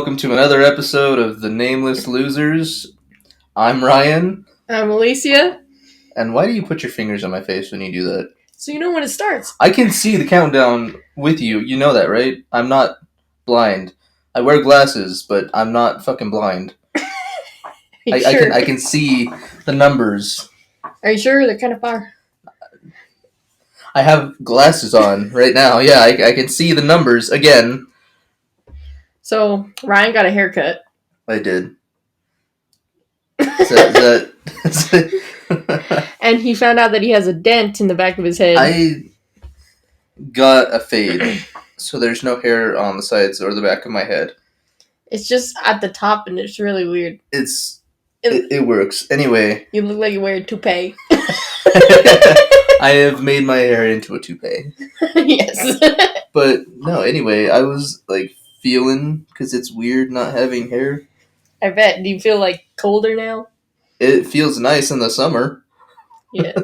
welcome to another episode of The Nameless Losers. I'm Ryan. I'm Alyssia. And why do you put your fingers on my face when you do that? So you know when it starts. I can see the countdown with you. You know that, right? I'm not blind. I wear glasses, but I'm not fucking blind. Sure? I can see the numbers. Are you sure? They're kind of far. I have glasses on right now. Yeah, I can see the numbers again. So Ryan got a haircut. I did. Is that And he found out that he has a dent in the back of his head. I got a fade, so there's no hair on the sides or the back of my head. It's just at the top, and it's really weird. It works. Anyway. You look like you wear a toupee. I have made my hair into a toupee. Yes. But, no, anyway, I was, feeling, because it's weird not having hair. I bet. Do you feel, colder now? It feels nice in the summer. Yeah.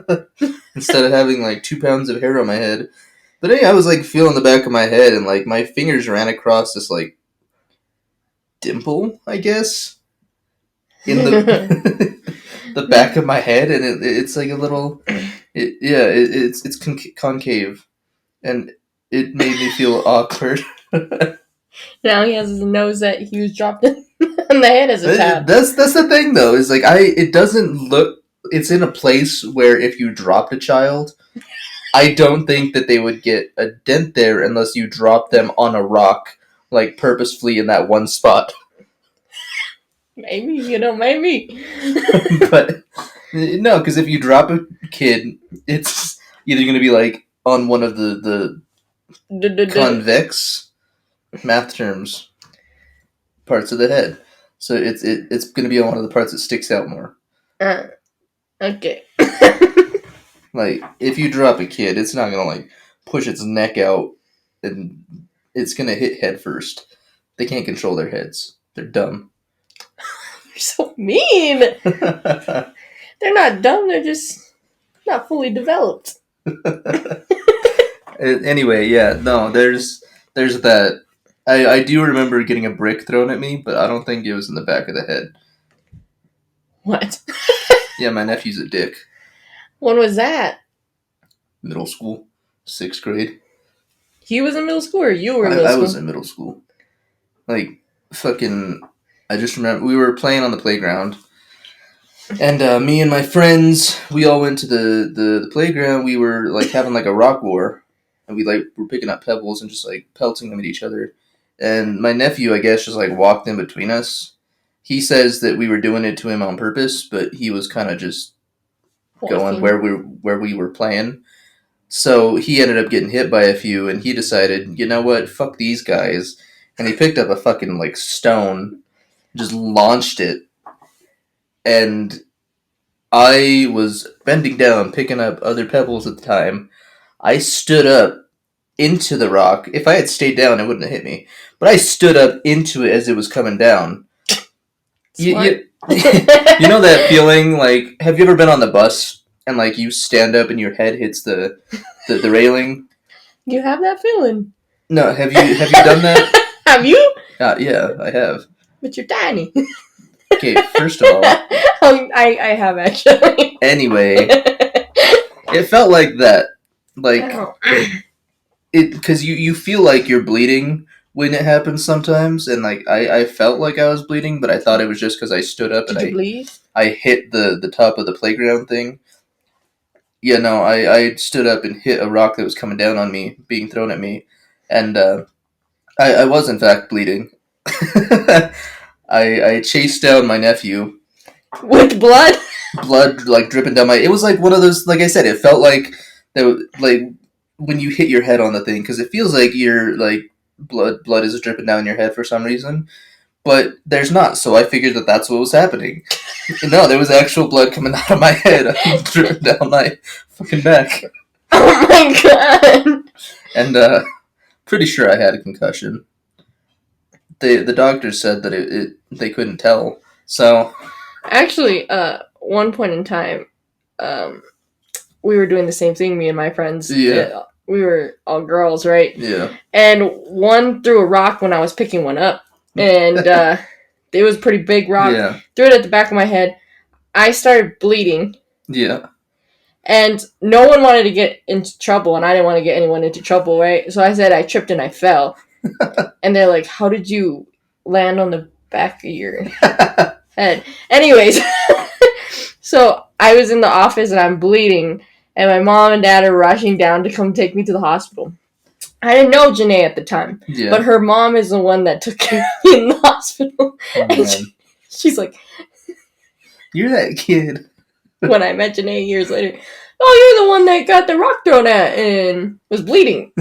Instead of having, 2 pounds of hair on my head. But anyway, I was, feeling the back of my head, and, my fingers ran across this, dimple, I guess, in the the back of my head, and it's like a little, it's concave, and it made me feel awkward. Now he has his nose that he was dropped in on the head as a tab. That's the thing, though, is it doesn't look, it's in a place where if you dropped a child, I don't think that they would get a dent there unless you drop them on a rock, purposefully in that one spot. Maybe, maybe. But, no, because if you drop a kid, it's either going to be, on one of the convex, math terms, parts of the head. So it's going to be on one of the parts that sticks out more. Okay. If you drop a kid, it's not going to, push its neck out, and it's going to hit head first. They can't control their heads. They're dumb. You're so mean! They're not dumb, they're just not fully developed. Anyway, yeah, no, there's that. I do remember getting a brick thrown at me, but I don't think it was in the back of the head. What? Yeah, my nephew's a dick. When was that? Middle school. 6th grade. He was in middle school, or you were in middle school? I was in middle school. I just remember we were playing on the playground, and me and my friends, we all went to the playground. We were having a rock war, and we were picking up pebbles and just pelting them at each other. And my nephew, I guess, just walked in between us. He says that we were doing it to him on purpose, but he was kind of just going where we were playing. So he ended up getting hit by a few, and he decided, you know what, fuck these guys. And he picked up a fucking stone, just launched it, and I was bending down, picking up other pebbles at the time. I stood up into the rock. If I had stayed down, it wouldn't have hit me. But I stood up into it as it was coming down. You know that feeling, have you ever been on the bus and you stand up and your head hits the railing? You have that feeling? No, have you done that? Have you? Yeah, I have. But you're tiny. Okay, first of all, I have actually. Anyway, it felt like that, because you feel like you're bleeding when it happens sometimes, and I felt like I was bleeding, but I thought it was just because I stood up. Did you bleed? I hit the top of the playground thing. Yeah, no, I stood up and hit a rock that was coming down on me, being thrown at me, and I was in fact bleeding. I chased down my nephew. With blood? Blood dripping down my. It was one of those. Like I said, it felt like that. When you hit your head on the thing, because it feels like your blood is dripping down your head for some reason, but there's not. So I figured that that's what was happening. No, there was actual blood coming out of my head, dripping down my fucking back. Oh my god! And pretty sure I had a concussion. The doctors said that they couldn't tell. So actually, one point in time, we were doing the same thing, me and my friends. Yeah. We were all girls, right? Yeah. And one threw a rock when I was picking one up. and it was a pretty big rock. Yeah. Threw it at the back of my head. I started bleeding. Yeah. And no one wanted to get into trouble, and I didn't want to get anyone into trouble, right? So I said I tripped and I fell. And they're like, how did you land on the back of your head? Anyways, so I was in the office and I'm bleeding, and my mom and dad are rushing down to come take me to the hospital. I didn't know Janae at the time, Yeah. but her mom is the one that took care of me in the hospital. Oh, And she's like, you're that kid. when I met Janae years later, oh, you're the one that got the rock thrown at and was bleeding.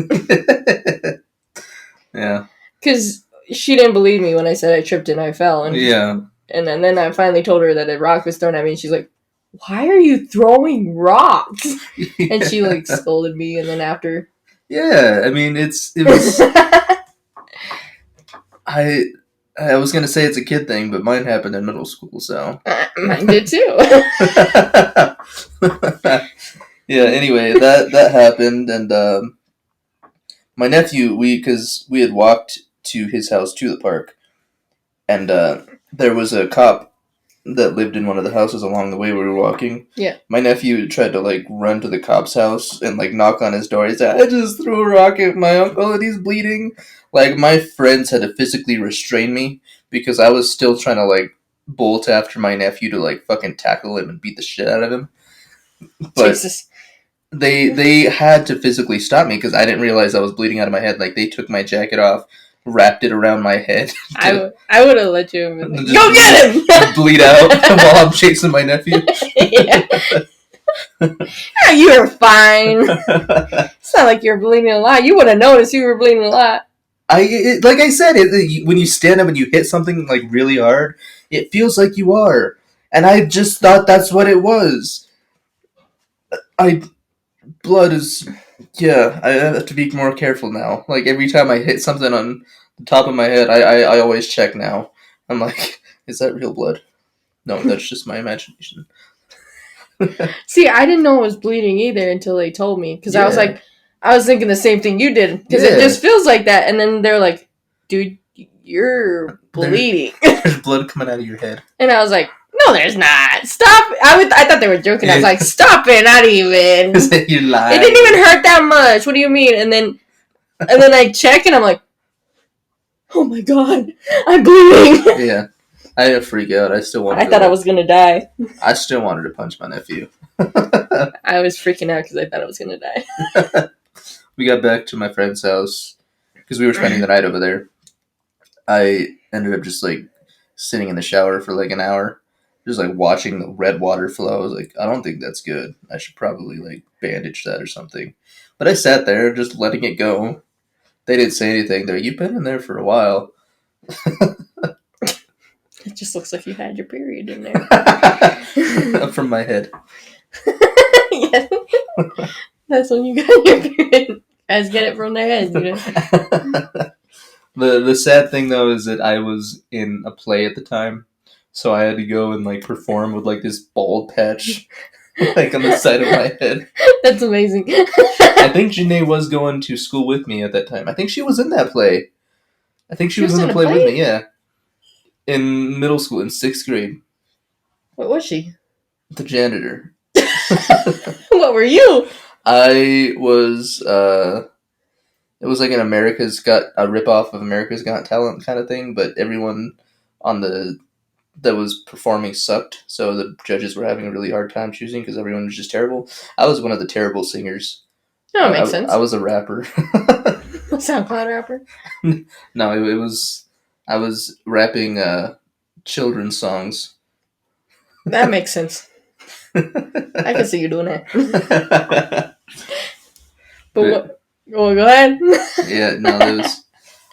Yeah. Because she didn't believe me when I said I tripped and I fell. And, Yeah. And then I finally told her that a rock was thrown at me, and she's like, why are you throwing rocks? Yeah. And she, like, scolded me, and then after... Yeah, I mean, it was... I was going to say it's a kid thing, but mine happened in middle school, so... Mine did, too. Yeah, anyway, that happened, and my nephew, because we had walked to his house to the park, and there was a cop that lived in one of the houses along the way we were walking. Yeah. My nephew tried to, like, run to the cop's house and, like, knock on his door. He said, I just threw a rock at my uncle and he's bleeding. Like, my friends had to physically restrain me because I was still trying to, like, bolt after my nephew to, like, fucking tackle him and beat the shit out of him. But Jesus. they had to physically stop me because I didn't realize I was bleeding out of my head. Like, they took my jacket off, wrapped it around my head. I would have let you have like, just go get him! Bleed out while I'm chasing my nephew. Yeah. You were fine. It's not like you're bleeding a lot. You would have noticed you were bleeding a lot. Like I said, when you stand up and you hit something like really hard, it feels like you are. And I just thought that's what it was. Blood is... Yeah, I have to be more careful now. Like, every time I hit something on the top of my head, I always check now. I'm like, is that real blood? No, that's just my imagination. See, I didn't know it was bleeding either until they told me. Because Yeah. I was thinking the same thing you did. Because Yeah. it just feels like that. And then they're like, dude, you're bleeding. There's blood coming out of your head. And I was like, no, there's not. Stop. I thought they were joking. I was like, stop it, not even. You're lying. It didn't even hurt that much. What do you mean? And then I check and I'm like, oh my god, I'm bleeding. Yeah. I had to freak out. I thought I was gonna die. I still wanted to punch my nephew. I was freaking out because I thought I was gonna die. We got back to my friend's house because we were spending the night over there. I ended up just like sitting in the shower for like an hour, just like watching the red water flow. I was like, I don't think that's good. I should probably like bandage that or something. But I sat there just letting it go. They didn't say anything. They're like, you've been in there for a while. It just looks like you had your period in there. From my head. Yeah. That's when you got your period. Guys get it from their heads, you know. The sad thing though is that I was in a play at the time, so I had to go and like perform with like this bald patch like on the side of my head. That's amazing. I think Janae was going to school with me at that time. I think she was in that play. I think she was in the play with me, yeah. In middle school, in 6th grade. What was she? The janitor. What were you? I was, it was like a ripoff of America's Got Talent kind of thing, but everyone that was performing sucked, so the judges were having a really hard time choosing because everyone was just terrible. I was one of the terrible singers. No, it makes sense. I was a rapper. A SoundCloud rapper? No, it was... I was rapping children's songs. That makes sense. I can see you doing that. But what? Oh, go ahead. Yeah, no, it was...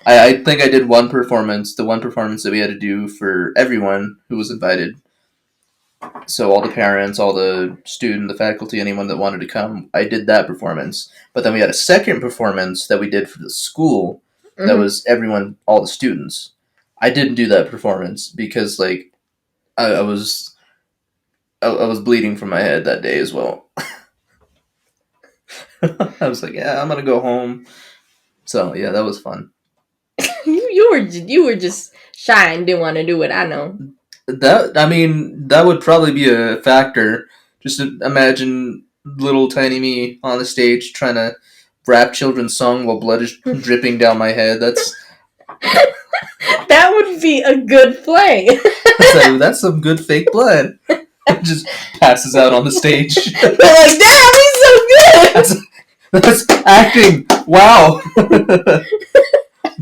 I think I did one performance, the one performance that we had to do for everyone who was invited. So all the parents, all the student, the faculty, anyone that wanted to come, I did that performance. But then we had a second performance that we did for the school that was everyone, all the students. I didn't do that performance because, like, I was bleeding from my head that day as well. I was like, yeah, I'm gonna go home. So yeah, that was fun. You you were just shy and didn't want to do it. I know. That would probably be a factor. Just imagine little tiny me on the stage trying to rap children's song while blood is dripping down my head. That would be a good play. That's some good fake blood. It just passes out on the stage. They're like, damn, he's so good. That's acting. Wow.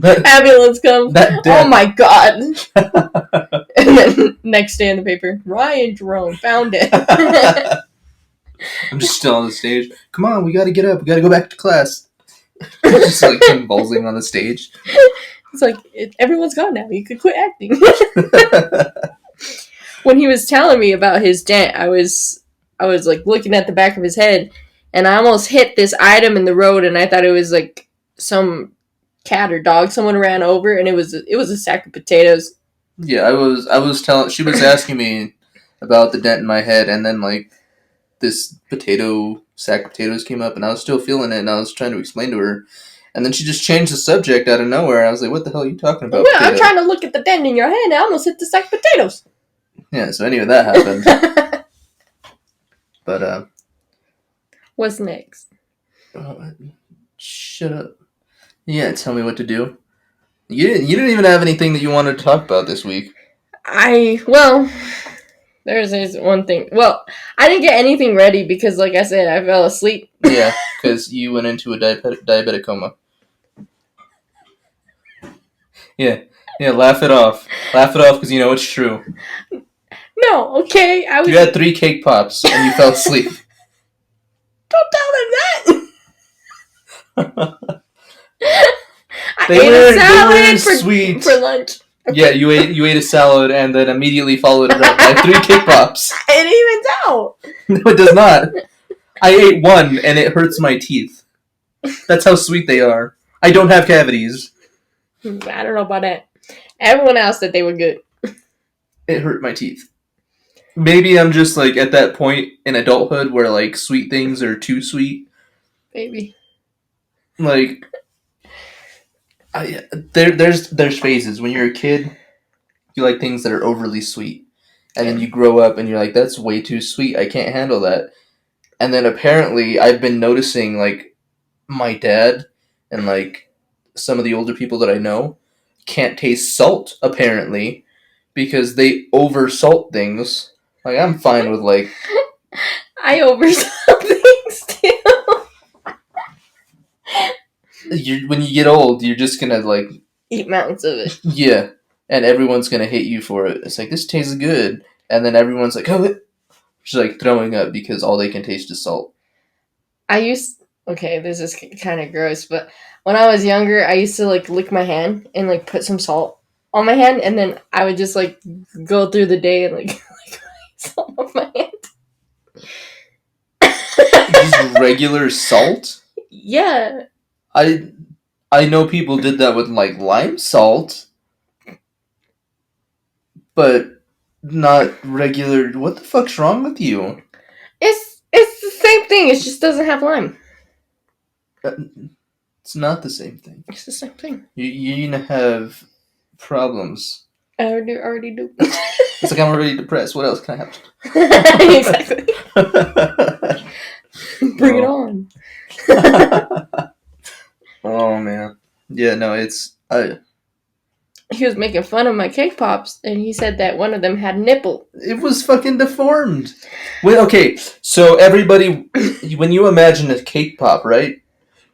Ambulance comes. Oh my god. And then next day in the paper, Ryan Jerome found it. I'm just still on the stage. Come on, we gotta get up. We gotta go back to class. Just like convulsing on the stage. It's like, everyone's gone now. You could quit acting. When he was telling me about his dent, I was like looking at the back of his head, and I almost hit this item in the road, and I thought it was like some cat or dog someone ran over, and it was a sack of potatoes. Yeah, I was telling. She was asking me about the dent in my head, and then like this sack of potatoes came up, and I was still feeling it, and I was trying to explain to her. And then she just changed the subject out of nowhere. I was like, what the hell are you talking about? Yeah, I'm trying to look at the dent in your hand. I almost hit the sack of potatoes. Yeah, so anyway, that happened. But, what's next? Shut up. Yeah, tell me what to do. You didn't even have anything that you wanted to talk about this week. There's one thing. Well, I didn't get anything ready because, like I said, I fell asleep. Yeah, because you went into a diabetic coma. Yeah, laugh it off. Laugh it off because you know it's true. No, okay. You had 3 cake pops and you fell asleep. Don't tell them that! I They ate a salad sweet. For lunch. Okay. Yeah, you ate a salad and then immediately followed it up by 3 cake pops. It evens out. No, it does not. I ate 1 and it hurts my teeth. That's how sweet they are. I don't have cavities. I don't know about that. Everyone else said they were good. It hurt my teeth. Maybe I'm just like at that point in adulthood where like sweet things are too sweet. Maybe. Like, there's phases. When you're a kid, you like things that are overly sweet. And then you grow up and you're like, that's way too sweet. I can't handle that. And then apparently I've been noticing like my dad and like some of the older people that I know can't taste salt apparently because they over salt things. Like I'm fine with like I over salt things too. When you get old, you're just gonna like eat mountains of it. Yeah, and everyone's gonna hate you for it. It's like this tastes good, and then everyone's like, "Oh," just like throwing up because all they can taste is salt. Okay, this is kind of gross, but when I was younger, I used to like lick my hand and like put some salt on my hand, and then I would just like go through the day and like salt on my hand. Just regular salt? Yeah. I know people did that with like lime salt, but not regular. What the fuck's wrong with you? It's the same thing. It just doesn't have lime. It's not the same thing. It's the same thing. You're gonna have problems. I already do. It's like I'm already depressed. What else can I have? Exactly. Bring it on. Oh man. Yeah, no, He was making fun of my cake pops, and he said that one of them had nipple. It was fucking deformed. Wait, okay, so everybody, when you imagine a cake pop, right?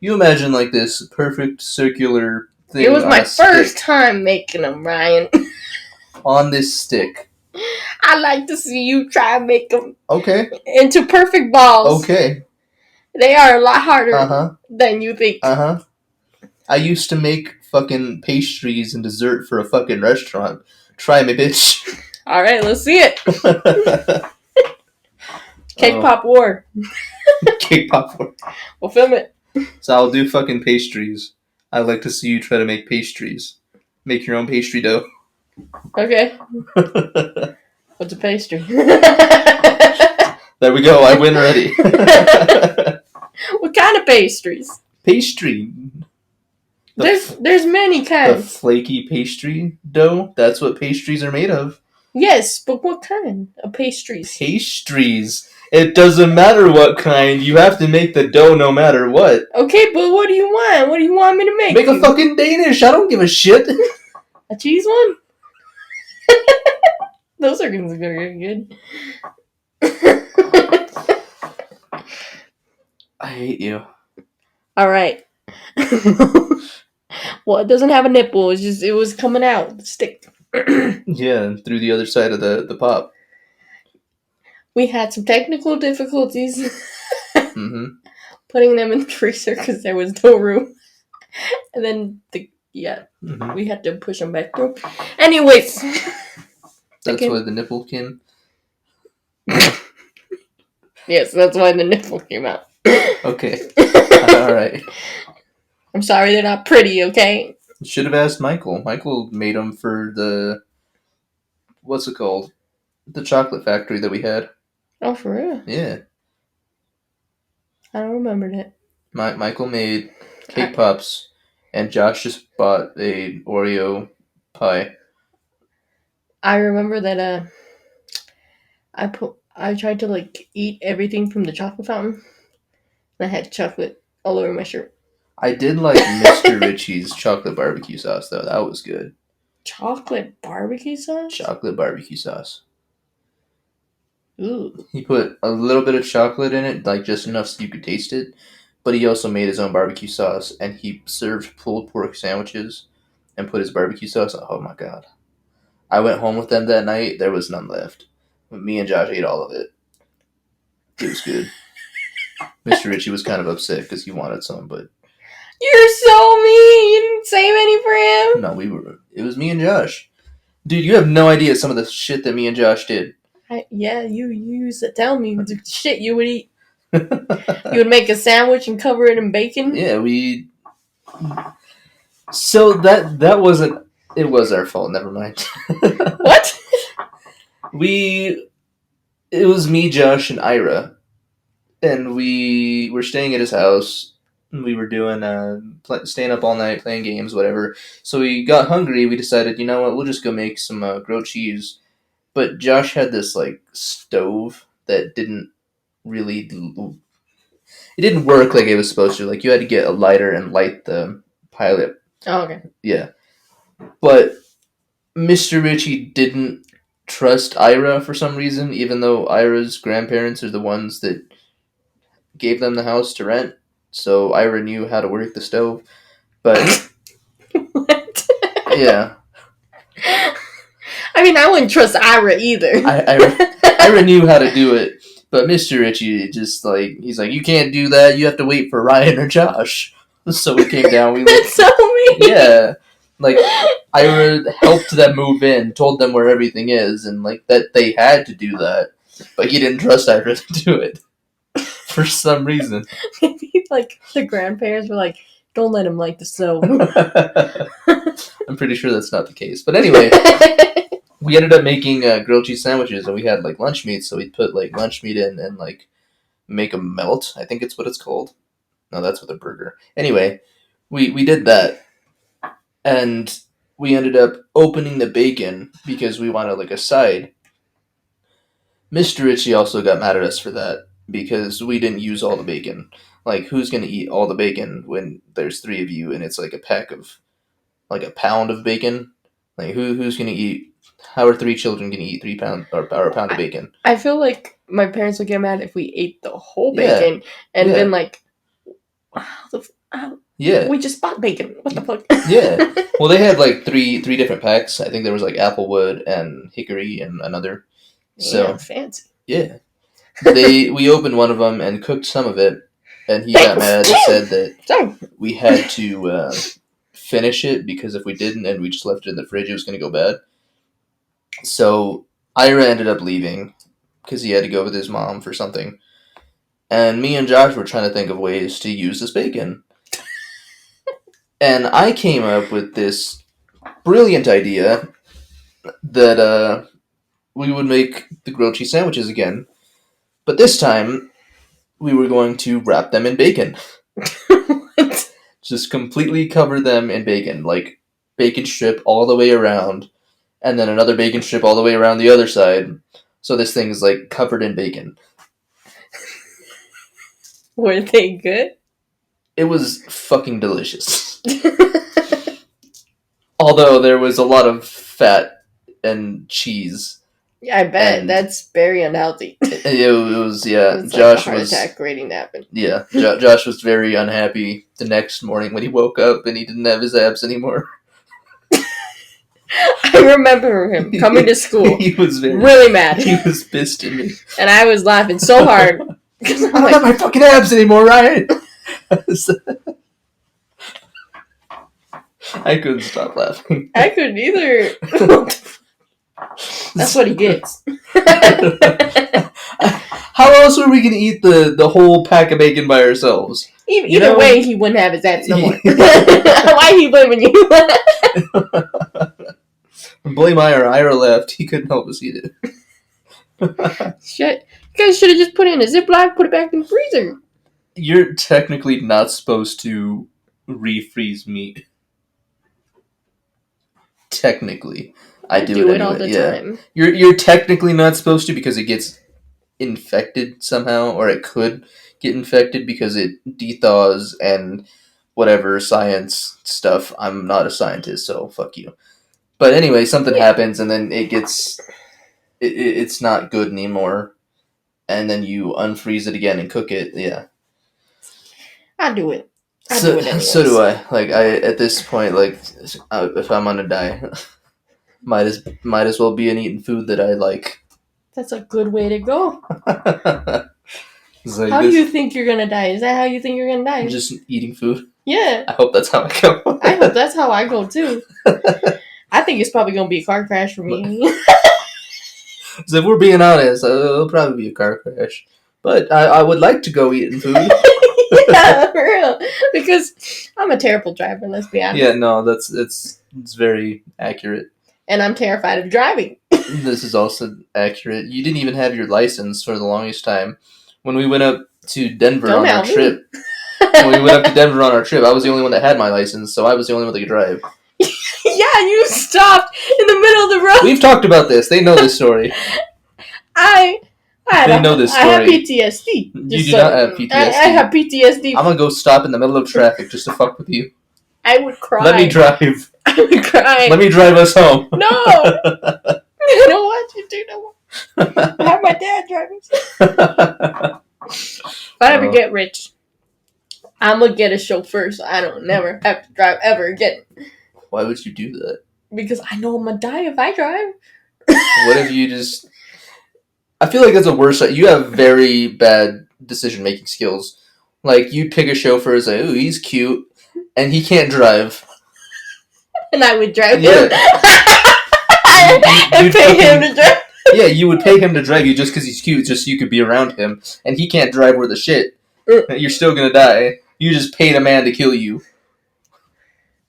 You imagine like this perfect circular thing. It was my first time making them, Ryan. On this stick. I like to see you try and make them into perfect balls. Okay. They are a lot harder than you think. I used to make fucking pastries and dessert for a fucking restaurant. Try me, bitch. Alright, let's see it. Cake pop war. Cake pop war. We'll film it. So I'll do fucking pastries. I'd like to see you try to make pastries. Make your own pastry dough. Okay. What's a pastry? There we go. I win already. What kind of pastries? Pastry. There's many The kinds. flaky pastry dough. That's what pastries are made of. Yes, but what kind of pastries? Pastries. It doesn't matter what kind. You have to make the dough no matter what. Okay, but what do you want? What do you want me to make? Make a fucking Danish. I don't give a shit. A cheese one? Those are gonna be good. I hate you. All right. Well, it doesn't have a nipple. It was coming out the stick. Yeah, through the other side of the pop. We had some technical difficulties Mm-hmm. putting them in the freezer because there was no room, and then Mm-hmm. we had to push them back through. Anyways, That's why the nipple came. Yes, that's why the nipple came out. Okay. All right. I'm sorry they're not pretty, okay? You should have asked Michael. Michael made them for the what's it called? The chocolate factory that we had. Oh, for real? Yeah. I don't remember that. Michael made cake pops, and Josh just bought a Oreo pie. I remember that I tried to like eat everything from the chocolate fountain. And I had chocolate all over my shirt. I did like Mr. Richie's chocolate barbecue sauce though. That was good. Chocolate barbecue sauce? Chocolate barbecue sauce. Ooh. He put a little bit of chocolate in it, like just enough so you could taste it. But he also made his own barbecue sauce, and he served pulled pork sandwiches and put his barbecue sauce. Oh my god! I went home with them that night. There was none left. Me and Josh ate all of it. It was good. Mr. Ritchie was kind of upset because he wanted some, but You're so mean! You didn't save any for him? no, it was me and Josh. Dude, you have no idea some of the shit that me and Josh did. You used to tell me the shit you would eat. You would make a sandwich and cover it in bacon? Yeah, So that wasn't. It was our fault. Never mind. What? It was me, Josh, and Ira, and we were staying at his house. And we were doing staying up all night playing games, whatever. So we got hungry. We decided, you know what, we'll just go make some grilled cheese. But Josh had this like stove that didn't really. It didn't work like it was supposed to. Like you had to get a lighter and light the pilot. Oh, okay. Yeah, but Mr. Ritchie didn't trust Ira for some reason, even though Ira's grandparents are the ones that gave them the house to rent. So Ira knew how to work the stove. But What? yeah. I mean, I wouldn't trust Ira either. Ira knew how to do it. But Mr. Ritchie just like, he's like, you can't do that. You have to wait for Ryan or Josh. So we came down. That's so mean. Yeah. Like, Ira helped them move in, told them where everything is, and like that they had to do that. But he didn't trust Ira to do it. For some reason. Maybe like the grandparents were like, don't let him light the stove. I'm pretty sure that's not the case. But anyway, we ended up making grilled cheese sandwiches, and we had like lunch meat, so we'd put like lunch meat in and like make them melt. I think it's what it's called. No, that's with a burger. Anyway, we did that, and we ended up opening the bacon because we wanted like a side. Mr. Ritchie also got mad at us for that because we didn't use all the bacon. Like, who's gonna eat all the bacon when there's 3 of you and it's like a pound of bacon? Like, who's gonna eat? How are 3 children gonna eat 3 pound or a pound of bacon? I feel like my parents would get mad if we ate the whole bacon and then like, yeah, we just bought bacon. What the fuck? Yeah. Well, they had like three different packs. I think there was like applewood and hickory and another. So yeah, fancy. Yeah, we opened one of them and cooked some of it, and he got mad and said that we had to finish it because if we didn't and we just left it in the fridge, it was going to go bad. So Ira ended up leaving because he had to go with his mom for something, and me and Josh were trying to think of ways to use this bacon. And I came up with this brilliant idea that we would make the grilled cheese sandwiches again, but this time we were going to wrap them in bacon. What? Just completely cover them in bacon, like bacon strip all the way around, and then another bacon strip all the way around the other side. So this thing is like covered in bacon. Were they good? It was fucking delicious. Although there was a lot of fat and cheese. Yeah, I bet that's very unhealthy. It was, yeah. It's Josh like a heart was attack waiting to happen. Yeah, Josh was very unhappy the next morning when he woke up and he didn't have his abs anymore. I remember him coming to school. He was really mad. He was pissed at me, and I was laughing so hard because I don't have my fucking abs anymore, Ryan. I couldn't stop laughing. I couldn't either. That's what he gets. How else were we going to eat the whole pack of bacon by ourselves? Either way, he wouldn't have his abs no more. Why are you blaming you? Blame Ira. Ira left. He couldn't help us eat it. Shit. You guys should have just put it in a Ziploc, put it back in the freezer. You're technically not supposed to refreeze meat. Technically. I do it anyway. All the time. You're technically not supposed to because it gets infected somehow, or it could get infected because it dethaws and whatever science stuff. I'm not a scientist, so fuck you. But anyway, something happens and then it gets it's not good anymore, and then you unfreeze it again and cook it. Yeah, I do it. So do I. Like at this point, like if I'm gonna die, might as well be an eating food that I like. That's a good way to go. Like how do you think you're gonna die? Is that how you think you're gonna die? Just eating food? Yeah. I hope that's how I go. I hope that's how I go too. I think it's probably gonna be a car crash for me. So if we're being honest, it'll probably be a car crash. But I would like to go eating food. Yeah, for real. Because I'm a terrible driver, let's be honest. Yeah, no, it's very accurate. And I'm terrified of driving. This is also accurate. You didn't even have your license for the longest time. When we went up to Denver on our trip, I was the only one that had my license, so I was the only one that could drive. Yeah, you stopped in the middle of the road. We've talked about this. They know this story. They know this story. I have PTSD. You do not have PTSD. I have PTSD. I'm going to go stop in the middle of traffic just to fuck with you. I would cry. Let me drive. I would cry. Let me drive us home. No! I don't want you to. No. I have my dad driving. If I ever get rich, I'm going to get a chauffeur so I don't never have to drive ever again. Why would you do that? Because I know I'm going to die if I drive. What if you just... I feel like that's a worse... You have very bad decision-making skills. Like, you'd pick a chauffeur and say, ooh, he's cute, and he can't drive. And I would drive him. And pay him to drive. Yeah, you would pay him to drive you just because he's cute, just so you could be around him. And he can't drive worth a shit. You're still gonna die. You just paid a man to kill you.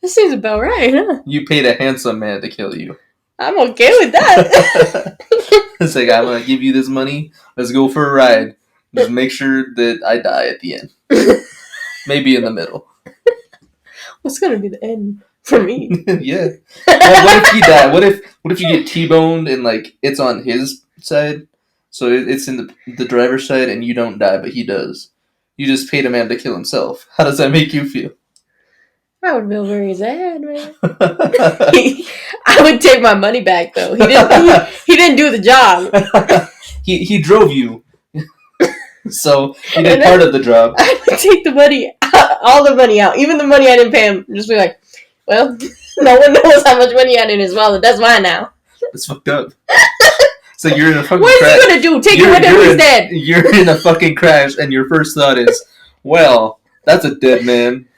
That seems about right, huh? You paid a handsome man to kill you. I'm okay with that. It's like, I'm gonna give you this money. Let's go for a ride. Just make sure that I die at the end. Maybe in the middle. What's gonna be the end for me? Yeah. Well, what if you die? What if you get T-boned and like it's on his side, so it's in the driver's side, and you don't die, but he does. You just paid a man to kill himself. How does that make you feel? I would feel very sad, man. I would take my money back though. He didn't do the job. He drove you, so he did part of the job. I would take the money, all the money out, even the money I didn't pay him. Just be like, well, no one knows how much money he had in his wallet. That's mine now. It's fucked up. So you're in a fucking what crash. What is he gonna do? Take it with him? He's dead. You're in a fucking crash, and your first thought is, well, that's a dead man.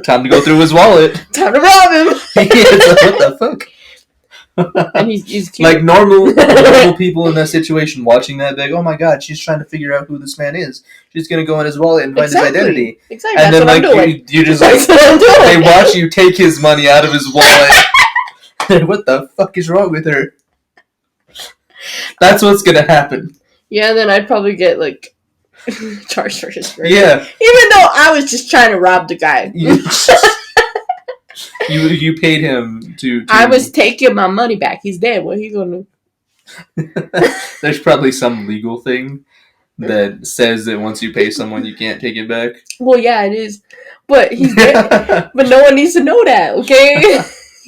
Time to go through his wallet. Time to rob him. What the fuck? And he's cute. Like normal people in that situation watching that, like, oh my god, she's trying to figure out who this man is. She's gonna go in his wallet and find his identity. Exactly. And that's then what like you just like they watch you take his money out of his wallet. What the fuck is wrong with her? That's what's gonna happen. Yeah, then I'd probably get like Charged for his burger. Yeah. Even though I was just trying to rob the guy. You paid him to. I was taking my money back. He's dead. What are you gonna do? There's probably some legal thing that says that once you pay someone, you can't take it back. Well, yeah, it is. But he's dead. But no one needs to know that, okay?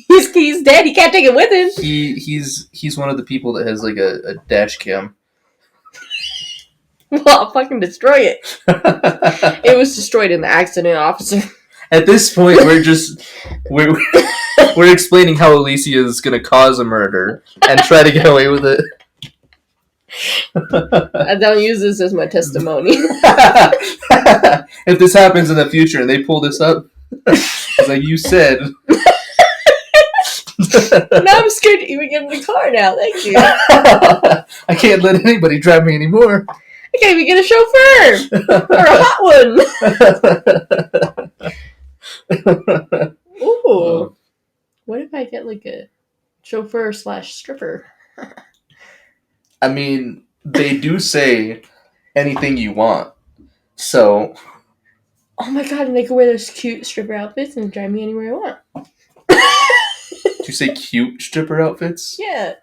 He's dead. He can't take it with him. He's one of the people that has like a dash cam. Well, I'll fucking destroy it. It was destroyed in the accident, officer. At this point, we're explaining how Alyssia is going to cause a murder and try to get away with it. I don't use this as my testimony. If this happens in the future and they pull this up, it's like you said. Now I'm scared to even get in the car now. Thank you. I can't let anybody drive me anymore. I can't even get a chauffeur or a hot one. Ooh. What if I get like a chauffeur / stripper? I mean, they do say anything you want. So. Oh my god, and they can wear those cute stripper outfits and drive me anywhere I want. Did you say cute stripper outfits? Yeah.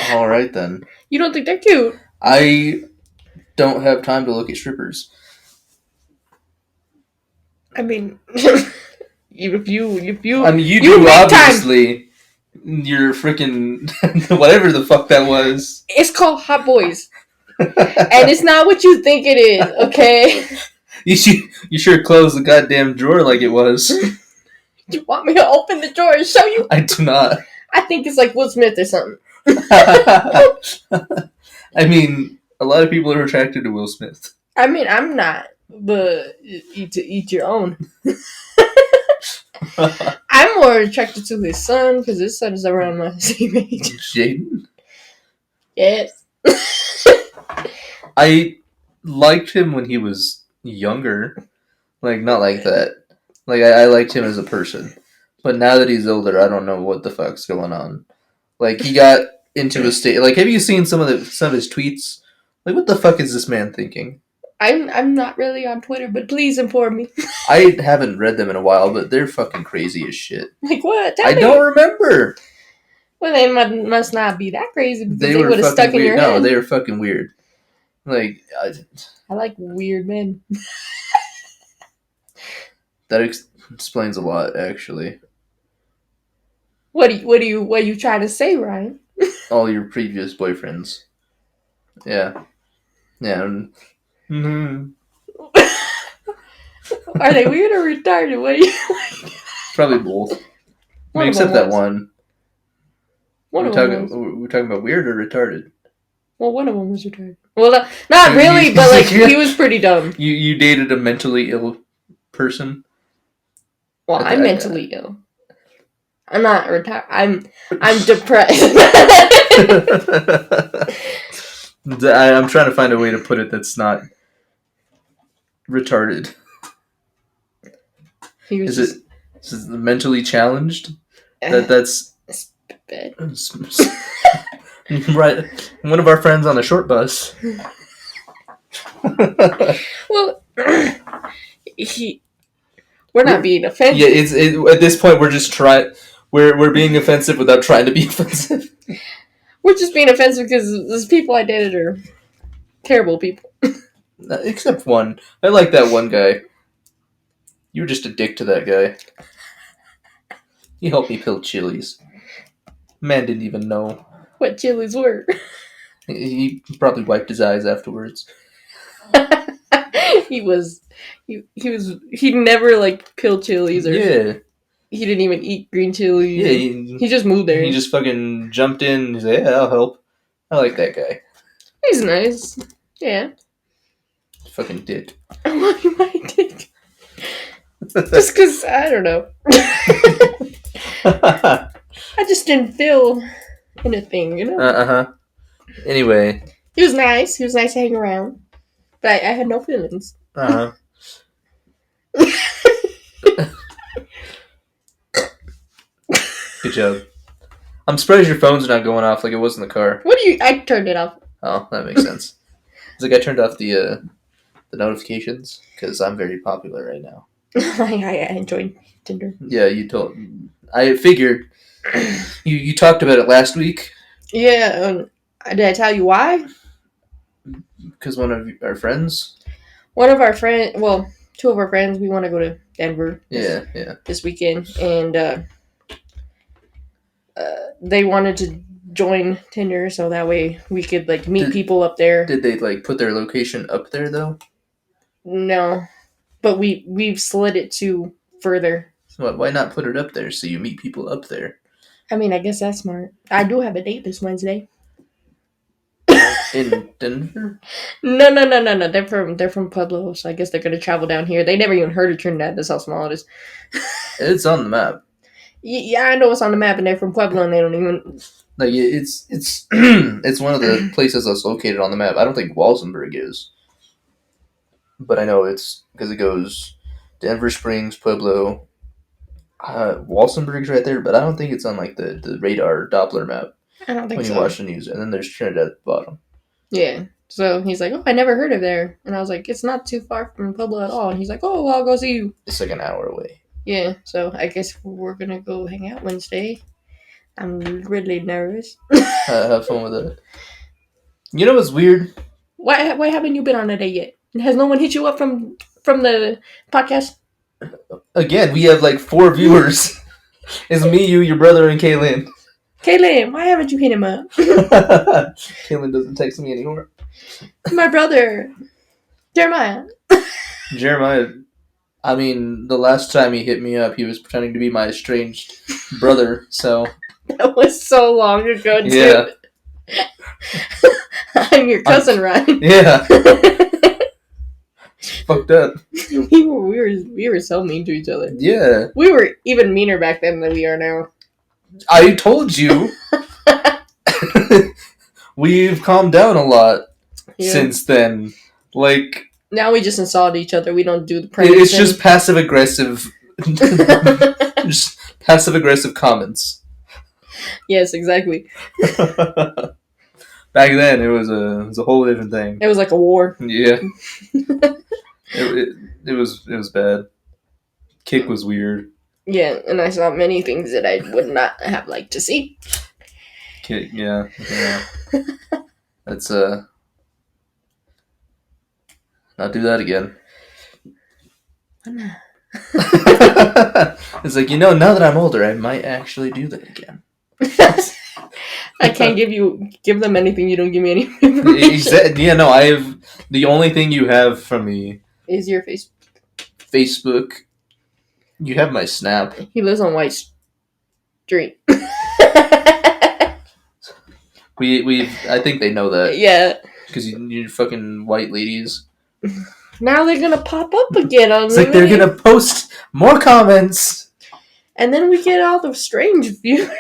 Alright then. You don't think they're cute? I don't have time to look at strippers. I mean, if you I mean, you do obviously. Time. You're freaking whatever the fuck that was. It's called Hot Boys, and it's not what you think it is. Okay. You sure closed the goddamn drawer like it was. You want me to open the drawer and show you? I do not. I think it's like Will Smith or something. I mean, a lot of people are attracted to Will Smith. I mean, I'm not, but eat your own. I'm more attracted to his son because his son is around my same age. Jaden? Yes. I liked him when he was younger. Like, not like that. Like, I liked him as a person. But now that he's older, I don't know what the fuck's going on. Like, he got into a state... Like, have you seen some of his tweets? Like, what the fuck is this man thinking? I'm not really on Twitter, but please inform me. I haven't read them in a while, but they're fucking crazy as shit. Like what? I don't remember. Well, they must not be that crazy because they would have stuck in your head. No, they were fucking weird. Like, I like weird men. That explains a lot, actually. What are you trying to say, Ryan? All your previous boyfriends. Yeah. Yeah. Mm-hmm. Are they weird or retarded? What are you like? Probably both. I mean, except that one. We're talking about weird or retarded? Well, one of them was retarded. Well, not really, but like he was pretty dumb. You dated a mentally ill person? Well, I'm mentally ill. I'm not retired. I'm depressed. I'm trying to find a way to put it that's not retarded. Is it mentally challenged? That's bad. Right. One of our friends on the short bus. Well, we're not being offensive. Yeah, at this point we're just we're being offensive without trying to be offensive. We're just being offensive because those people I dated are terrible people. Except one. I like that one guy. You were just a dick to that guy. He helped me peel chilies. Man didn't even know what chilies were. He probably wiped his eyes afterwards. He never like peeled chilies or he didn't even eat green chilies. Yeah, he just moved there. He just fucking jumped in and said, "Yeah, I'll help." I like that guy. He's nice. Yeah. Fucking dick. Why my dick? Just because I don't know. I just didn't feel anything, you know. Anyway, he was nice. He was nice to hang around, but I had no feelings. Good job. I'm surprised your phone's not going off like it was in the car. I turned it off. Oh, that makes sense. It's like I turned off the notifications because I'm very popular right now. I enjoyed Tinder. Yeah, you told. I figured you talked about it last week Yeah, did I tell you why? because one of our friends. One of our friends, well, two of our friends, we want to go to Denver Yeah. this weekend, and they wanted to join Tinder so that way we could like meet people up there. Did they like put their location up there though? No, but we've slid it to further. So why not put it up there so you meet people up there? I mean, I guess that's smart. I do have a date this Wednesday. In Denver? No. They're from Pueblo, so I guess they're gonna travel down here. They never even heard of Trinidad. That's how small it is. It's on the map. Yeah, I know it's on the map, and they're from Pueblo, and they don't even. Like it's it's one of the places that's located on the map. I don't think Walsenburg is, but I know it's because it goes Denver Springs, Pueblo, Walsenburg's right there. But I don't think it's on like the radar Doppler map I don't think when you so. watch the news. And then there's Trinidad at the bottom. Yeah. So he's like, "Oh, I never heard of there," and I was like, "It's not too far from Pueblo at all." And he's like, "Oh, well, I'll go see you." It's like an hour away. Yeah. So I guess we're gonna go hang out Wednesday. I'm really nervous. Have fun with it. You know what's weird? Why haven't you been on a date yet? Has no one hit you up from the podcast? Again, we have like 4 viewers. It's me, you, your brother, and Kaylin. Kaylin, why haven't you hit him up? Kaylin doesn't text me anymore. My brother, Jeremiah. Jeremiah, I mean, the last time he hit me up, he was pretending to be my estranged brother, so... That was so long ago, dude. Yeah. I'm your cousin, Ryan. Yeah. Fucked up. we were so mean to each other. Yeah. We were even meaner back then than we are now. I told you. We've calmed down a lot since then. Like... Now we just insult each other. We don't do the pranks. It's just passive-aggressive... just passive-aggressive comments. Yes, exactly. Back then, it was a whole different thing. It was like a war. Yeah. It was bad. Kick was weird. Yeah, and I saw many things that I would not have liked to see. Kick, yeah. That's not do that again. It's like, now that I'm older, I might actually do that again. I can't give them anything. You don't give me any information. Yeah, no, I have the only thing you have from me is your Facebook. You have my Snap. He lives on White Street. I think they know that. Yeah. Because you're fucking white ladies. Now they're gonna pop up again on It's like they're gonna post more comments. And then we get all the strange viewers.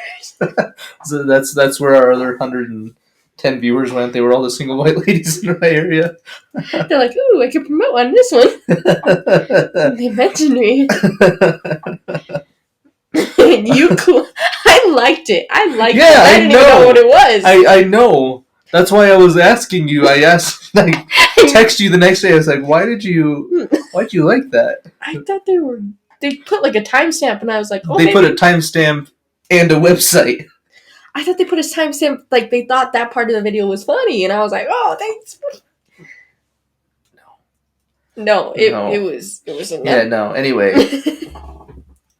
So that's where our other 110 viewers went. They were all the single white ladies in my area. They're like, ooh, I can promote on this one. They mentioned me. I liked it. I liked it. I didn't even know what it was. I know. That's why I was asking you. I text you the next day. I was like, why'd you like that? I thought they put like a timestamp, and I was like, oh, they put a timestamp and a website. I thought they put a timestamp, like they thought that part of the video was funny, and I was like, oh, thanks. No, it was enough. Yeah, no. Anyway.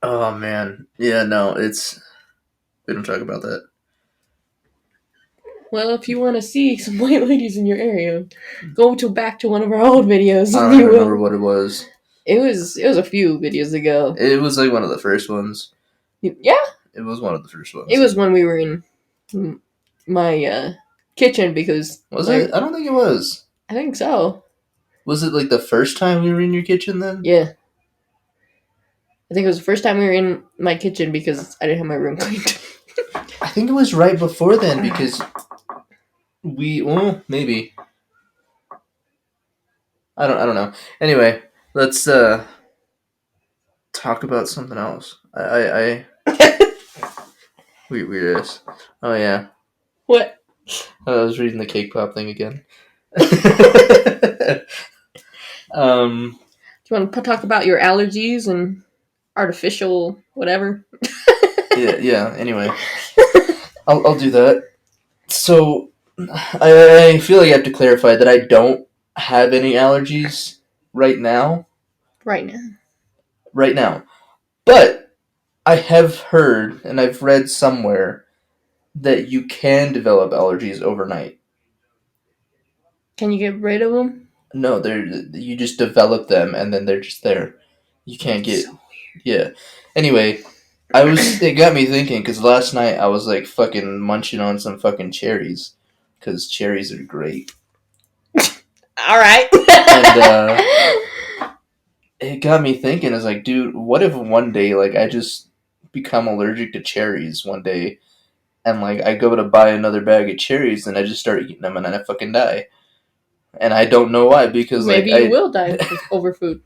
Oh man. Yeah, no, we don't talk about that. Well, if you want to see some white ladies in your area, go back to one of our old videos. I don't remember what it was. It was a few videos ago. It was like one of the first ones. Yeah. It was one of the first ones. It was when we were in my kitchen because... Was it? I don't think it was. I think so. Was it like the first time we were in your kitchen then? Yeah. I think it was the first time we were in my kitchen because I didn't have my room cleaned. I think it was right before then because maybe. I don't know. Anyway, let's talk about something else. I weirdest. Oh yeah. What? I was reading the cake pop thing again. Do you want to talk about your allergies and artificial whatever? yeah. Anyway, I'll do that. So, I feel like I have to clarify that I don't have any allergies right now. Right now. Right now. But I have heard and I've read somewhere that you can develop allergies overnight. Can you get rid of them? No, you just develop them and then they're just there. You can't get So yeah. Anyway, it got me thinking because last night I was like fucking munching on some fucking cherries because cherries are great. all right. And it got me thinking. I was like, dude, what if one day like I just become allergic to cherries one day, and like I go to buy another bag of cherries and I just start eating them and then I fucking die, and I don't know why because Maybe like you will die over food.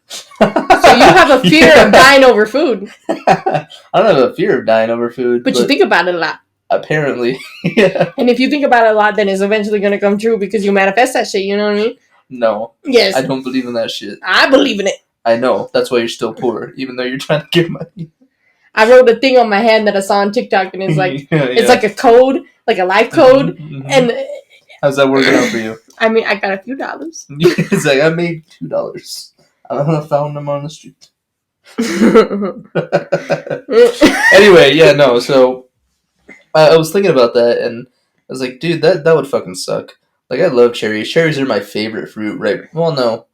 So you have a fear of dying over food. I don't have a fear of dying over food, but you think about it a lot. Apparently, yeah. And if you think about it a lot, then it's eventually going to come true because you manifest that shit. You know what I mean? No. Yes. I don't believe in that shit. I believe in it. I know. That's why you're still poor, even though you're trying to get money. I wrote a thing on my hand that I saw on TikTok, and it's like it's like a code, like a life code. Mm-hmm. And how's that working out for you? I mean, I got a few dollars. It's like I made $2. I found them on the street. Anyway, yeah, no. So I was thinking about that, and I was like, dude, that would fucking suck. Like, I love cherries. Cherries are my favorite fruit, right? Well, no.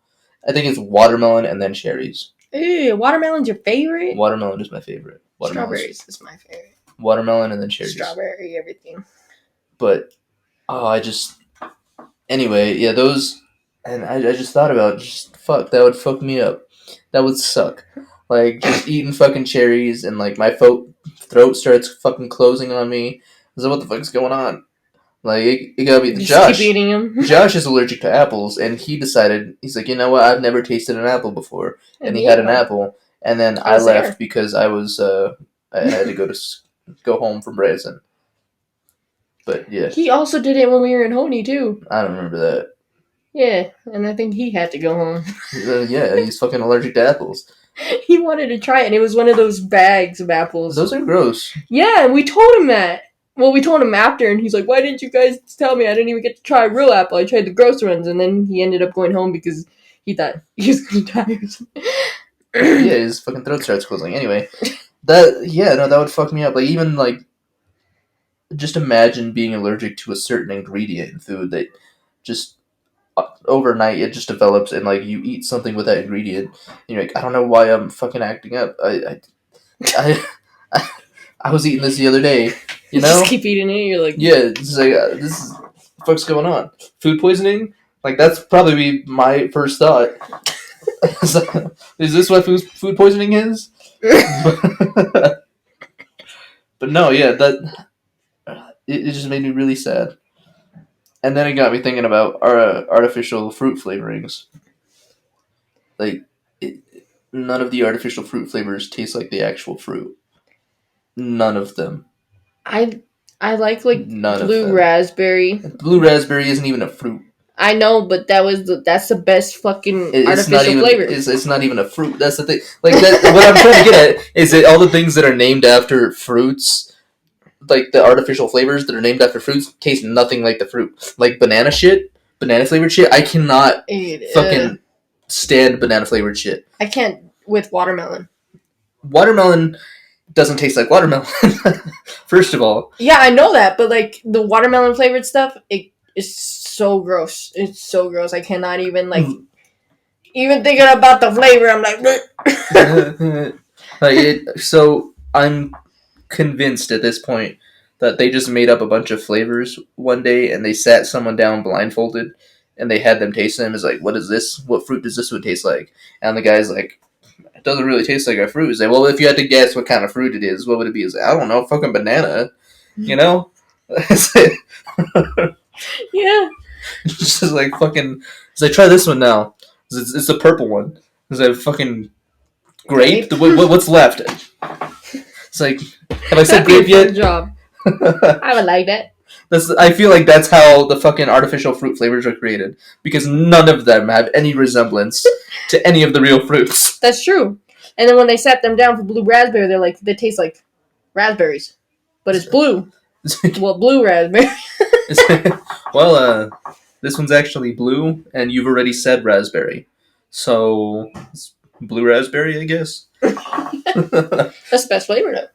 I think it's watermelon and then cherries. Ew, watermelon's your favorite? Watermelon is my favorite. Strawberries is my favorite. Watermelon and then cherries. Strawberry, everything. But, anyway, yeah, those, and I just thought about, fuck, that would fuck me up. That would suck. Like, just eating fucking cherries, and, like, my throat starts fucking closing on me. I was like, what the fuck's going on? Like, it gotta be Josh. Keep eating them. Josh is allergic to apples, and he decided, he's like, you know what, I've never tasted an apple before. And he had an apple, and then I left because I was, I had to go home from Branson. But, yeah. He also did it when we were in Honey, too. I don't remember that. Yeah, and I think he had to go home. Yeah, he's fucking allergic to apples. He wanted to try it, and it was one of those bags of apples. Those are gross. Yeah, and we told him that. Well, we told him after, and he's like, why didn't you guys tell me? I didn't even get to try a real apple. I tried the gross ones, and then he ended up going home because he thought he was going to die or something. Yeah, his fucking throat starts closing. Anyway, that would fuck me up. Like, even, like, just imagine being allergic to a certain ingredient in food that just overnight it just develops, and like you eat something with that ingredient and you're like, I don't know why I'm fucking acting up. I was eating this the other day, you know? Just keep eating it, you're like, yeah, it's like, this is what the fuck's going on? Food poisoning? Like, that's probably my first thought. Is this what food poisoning is? But no, yeah, it just made me really sad. And then it got me thinking about our artificial fruit flavorings. Like, none of the artificial fruit flavors taste like the actual fruit. None of them. I like None blue raspberry. Blue raspberry isn't even a fruit. I know, but that's the best fucking artificial flavor. It's not even a fruit. That's the thing. Like, what I'm trying to get at is that all the things that are named after fruits, like the artificial flavors that are named after fruits, taste nothing like the fruit. Like banana flavored shit. I cannot fucking stand banana flavored shit. I can't with watermelon. Watermelon doesn't taste like watermelon. First of all. Yeah, I know that, but like the watermelon flavored stuff, it is so gross. It's so gross. I cannot even even thinking about the flavor. I'm like, so I'm convinced at this point that they just made up a bunch of flavors one day and they sat someone down blindfolded and they had them taste them. It's like, what is this? What fruit does this one taste like? And the guy's like, it doesn't really taste like a fruit. He's like, well, if you had to guess what kind of fruit it is, what would it be? He's like, I don't know, fucking banana. You know? Yeah. It's just like fucking. He's like, try this one now. It's the purple one. Is that fucking grape? What's left? It's like, have I said grape yet? Job. I would like that. I feel like that's how the fucking artificial fruit flavors are created, because none of them have any resemblance to any of the real fruits. That's true. And then when they sat them down for blue raspberry, they're like, they taste like raspberries, but it's blue. Well, blue raspberry. Well, this one's actually blue, and you've already said raspberry, so it's blue raspberry, I guess. That's the best flavor, though.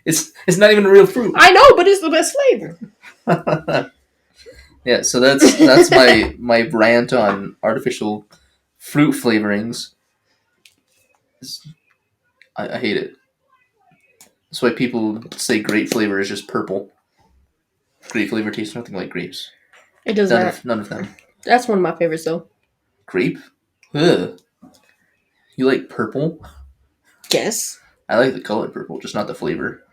It's not even a real fruit. I know, but it's the best flavor. Yeah, so that's my rant on artificial fruit flavorings. I hate it. That's why people say grape flavor is just purple. Grape flavor tastes nothing like grapes. It does not. None of them. That's one of my favorites, though. Grape? Ugh. You like purple? Yes. I like the color purple, just not the flavor.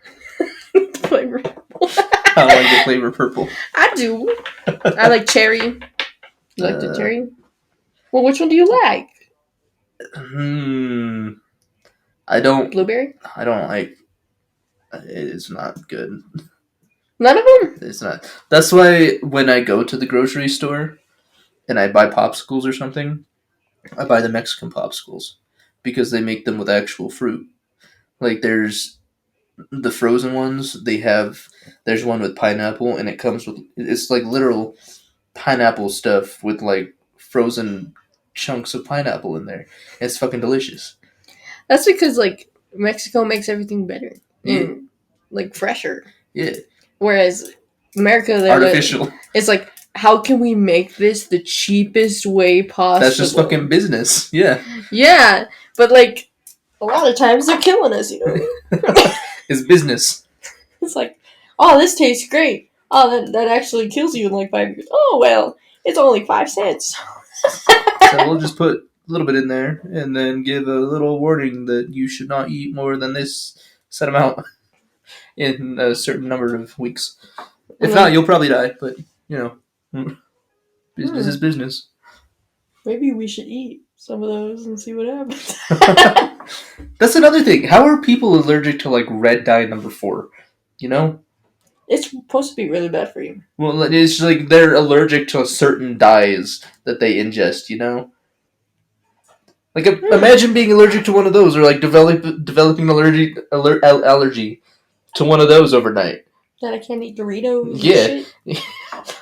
Flavor. I don't like the flavor purple. I do. I like cherry. You like the cherry? Well, which one do you like? I don't. Blueberry? I don't like. It's not good. None of them? It's not. That's why when I go to the grocery store and I buy popsicles or something, I buy the Mexican popsicles because they make them with actual fruit. Like there's the frozen ones. There's one with pineapple, and it comes with, it's like literal pineapple stuff with like frozen chunks of pineapple in there. It's fucking delicious. That's because like Mexico makes everything better. Yeah. And, like fresher. Yeah. Whereas America, artificial. It's like, how can we make this the cheapest way possible? That's just fucking business. Yeah. Yeah, but like a lot of times they're killing us, you know. It's business. It's like, oh, this tastes great. Oh, that actually kills you in like 5 years. Oh well, it's only 5 cents. So we'll just put a little bit in there and then give a little warning that you should not eat more than this set amount in a certain number of weeks. If not, you'll probably die, but, you know, business is business. Maybe we should eat some of those and see what happens. That's another thing. How are people allergic to, like, red dye number 4? You know? It's supposed to be really bad for you. Well, it's like they're allergic to certain dyes that they ingest, you know? Like, imagine being allergic to one of those, or like developing allergy to one of those overnight. That I can't eat Doritos. Yeah.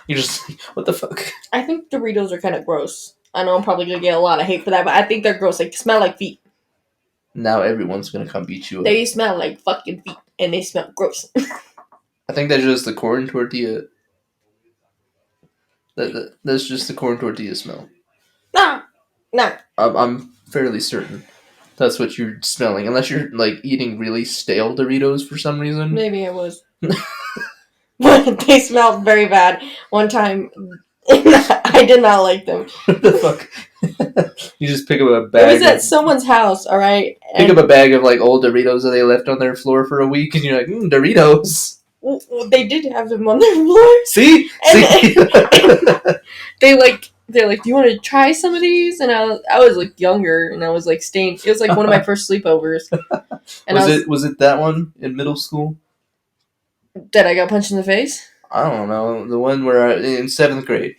You're just like, what the fuck? I think Doritos are kind of gross. I know I'm probably gonna get a lot of hate for that, but I think they're gross. They smell like feet. Now everyone's gonna come beat you up. They smell like fucking feet, and they smell gross. I think that's just the corn tortilla. That's just the corn tortilla smell. Nah. I'm fairly certain that's what you're smelling, unless you're like eating really stale Doritos for some reason. Maybe I was. But they smelled very bad. One time, I did not like them. What the fuck? You just pick up a bag. It was at someone's house, all right? Pick up a bag of like old Doritos that they left on their floor for a week, and you're like, Doritos. Well, they did have them on their floor. See? They're like, do you want to try some of these? And I was like younger, and I was like staying. It was like one of my first sleepovers. And was it that one in middle school? That I got punched in the face? I don't know. The one where in 7th grade.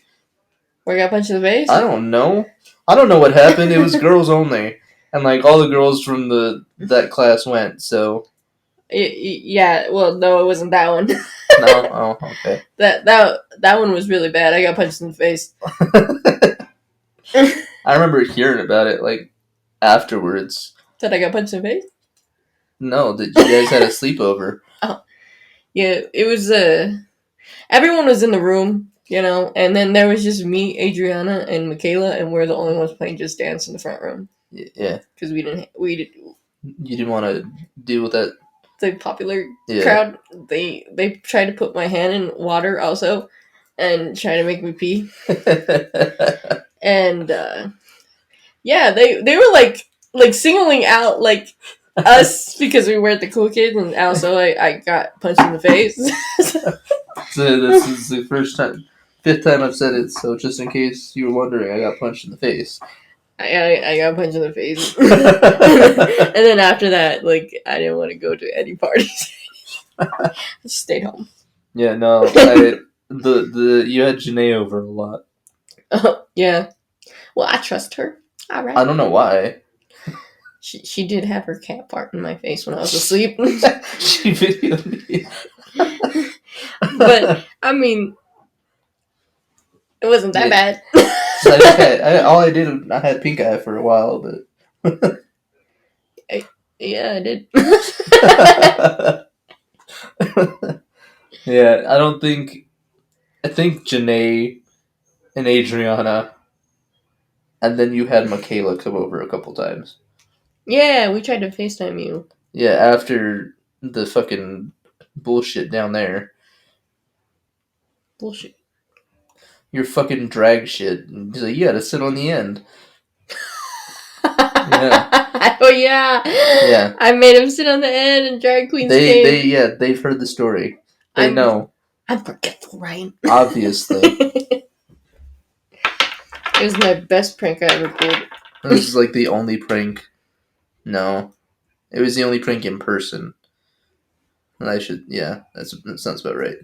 Where I got punched in the face? I don't know. I don't know what happened. It was girls only, and like all the girls from that class went. So. Yeah. Well, no, it wasn't that one. No. Oh, okay. That one was really bad. I got punched in the face. I remember hearing about it like afterwards. That I got punched in the face? No, that you guys had a sleepover. Oh, yeah. It was everyone was in the room, you know, and then there was just me, Adriana, and Michaela, and we're the only ones playing Just Dance in the front room. Yeah. Because you didn't want to deal with that. The popular crowd, they tried to put my hand in water also and try to make me pee. And yeah, they were like singling out like us because we weren't the cool kids, and also I got punched in the face. So this is the 5th time I've said it, so just in case you were wondering, I got punched in the face. I got punched in the face. And then after that, like, I didn't want to go to any parties. I just stayed home. Yeah, no, the you had Janae over a lot. Oh, yeah. Well, I trust her. All right. I don't know why. She did have her cat part in my face when I was asleep. She videoed me. But I mean, it wasn't that bad. So I had pink eye for a while, but Yeah, I did. yeah, I think Janae and Adriana, and then you had Michaela come over a couple times. Yeah, we tried to FaceTime you. Yeah, after the fucking bullshit down there. Bullshit. Your fucking drag shit. He's like, you gotta sit on the end. Yeah. Oh yeah. Yeah. I made him sit on the end and drag queens came. They've heard the story. They know. I'm forgetful, Ryan. Obviously. It was my best prank I ever pulled. This is like the only prank. No. It was the only prank in person. And that sounds about right.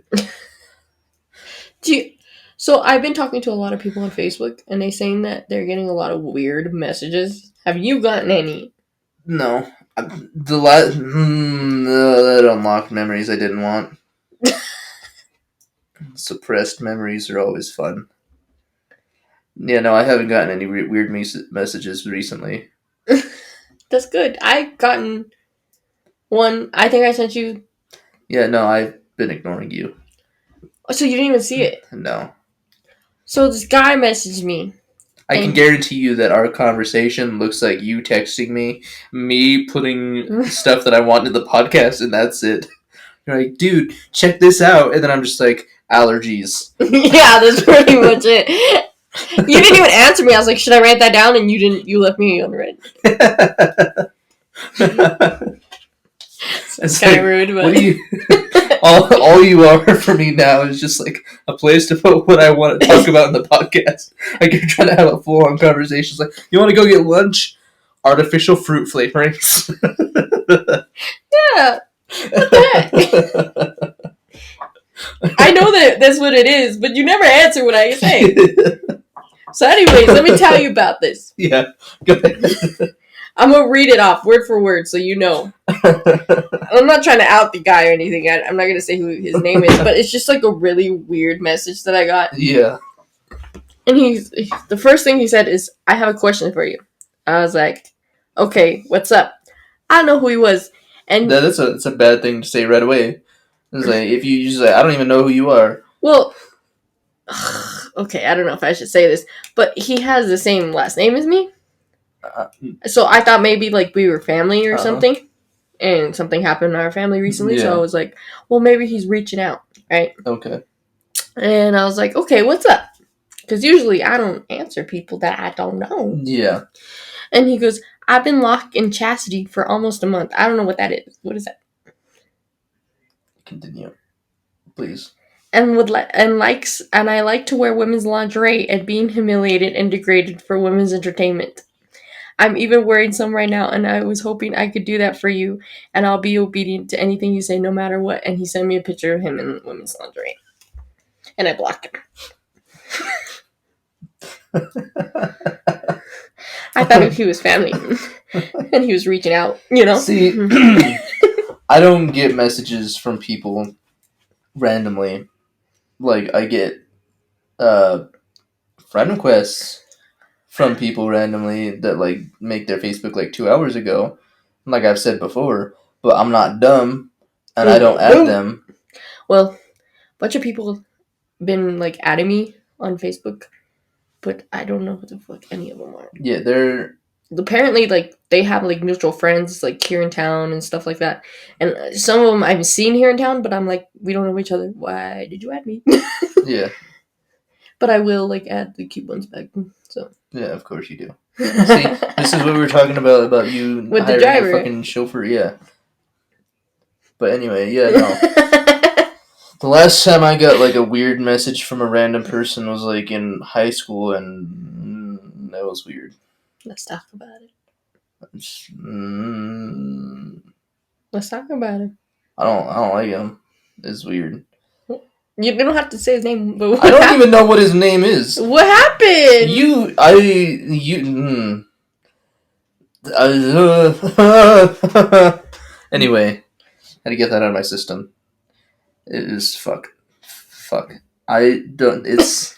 So I've been talking to a lot of people on Facebook, and they're saying that they're getting a lot of weird messages. Have you gotten any? No. That unlocked memories I didn't want. Suppressed memories are always fun. Yeah, no, I haven't gotten any weird messages recently. That's good. I've gotten one. I think I sent you. Yeah, no, I've been ignoring you. So you didn't even see it. No. So this guy messaged me. I can guarantee you that our conversation looks like you texting me putting stuff that I want into the podcast, and that's it. You're like, dude, check this out. And then I'm just like, allergies. Yeah, that's pretty much it. You didn't even answer me. I was like, should I write that down? And you didn't. You left me unread. It's kind of rude, but what do you? all you are for me now is just like a place to put what I want to talk about in the podcast. Like you're trying to have a full-on conversation. It's like, you want to go get lunch? Artificial fruit flavorings. Yeah. What the heck? I know that that's what it is, but you never answer what I say. So anyways, let me tell you about this. Yeah, go ahead. I'm going to read it off word for word so you know. I'm not trying to out the guy or anything. I'm not going to say who his name is, but it's just like a really weird message that I got. Yeah. And the first thing he said is, I have a question for you. I was like, okay, what's up? I don't know who he was. And that's a bad thing to say right away. It's like, if you just like, I don't even know who you are. Well, okay, I don't know if I should say this, but he has the same last name as me. So I thought maybe like we were family or something, and something happened in our family recently. Yeah. So I was like, well, maybe he's reaching out, right? Okay. And I was like, okay, what's up? Because usually I don't answer people that I don't know. Yeah. And he goes, I've been locked in chastity for almost a month. I don't know what that is. What is that? Continue, please. And I like to wear women's lingerie and being humiliated and degraded for women's entertainment. I'm even wearing some right now, and I was hoping I could do that for you, and I'll be obedient to anything you say, no matter what. And he sent me a picture of him in women's lingerie, and I blocked him. I thought he was family, and he was reaching out, you know? See, I don't get messages from people randomly. Like, I get friend requests from people randomly that, like, make their Facebook, like, 2 hours ago. Like I've said before, but I'm not dumb, and I don't add them. Well, a bunch of people been, like, adding me on Facebook, but I don't know who the fuck any of them are. Yeah, they're... Apparently, like, they have, like, mutual friends, like, here in town and stuff like that. And some of them I've seen here in town, but I'm like, we don't know each other. Why did you add me? Yeah. But I will, like, add the cute ones back, so. Yeah, of course you do. See, this is what we were talking about you with the driver. A fucking chauffeur, yeah. But anyway, yeah, no. The last time I got, like, a weird message from a random person was, like, in high school, and that was weird. Let's talk about it. Let's talk about it. I don't like him. It's weird. You don't have to say his name, but I don't even know what his name is. What happened? Anyway, had to get that out of my system. It is fuck. I don't. It's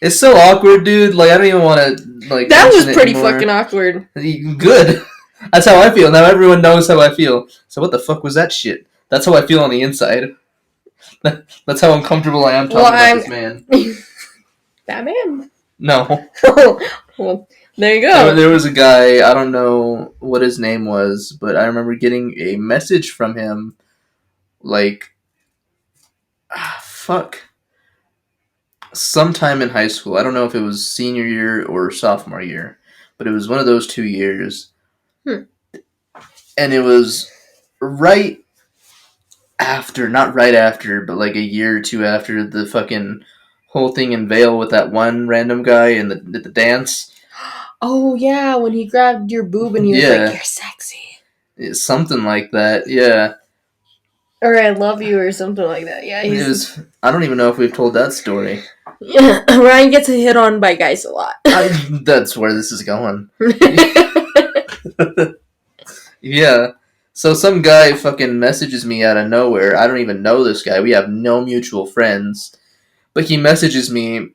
so awkward, dude. Like I don't even want to like. That was mention it pretty anymore. fucking awkward. Good. That's how I feel. Now everyone knows how I feel. So what the fuck was that shit? That's how I feel on the inside. That's how uncomfortable I am talking about this man. Batman? No. Well, there you go. There was a guy, I don't know what his name was, but I remember getting a message from him, like, sometime in high school. I don't know if it was senior year or sophomore year, but it was one of those 2 years. And it was right after, not right after, but like a year or two after the fucking whole thing in Vale with that one random guy in the dance. Oh, yeah, when he grabbed your boob and he was like, you're sexy. Something like that, yeah. Or I love you or something like that, yeah. I don't even know if we've told that story. Yeah, Ryan gets hit on by guys a lot. That's where this is going. Yeah. So some guy fucking messages me out of nowhere. I don't even know this guy. We have no mutual friends. But he messages me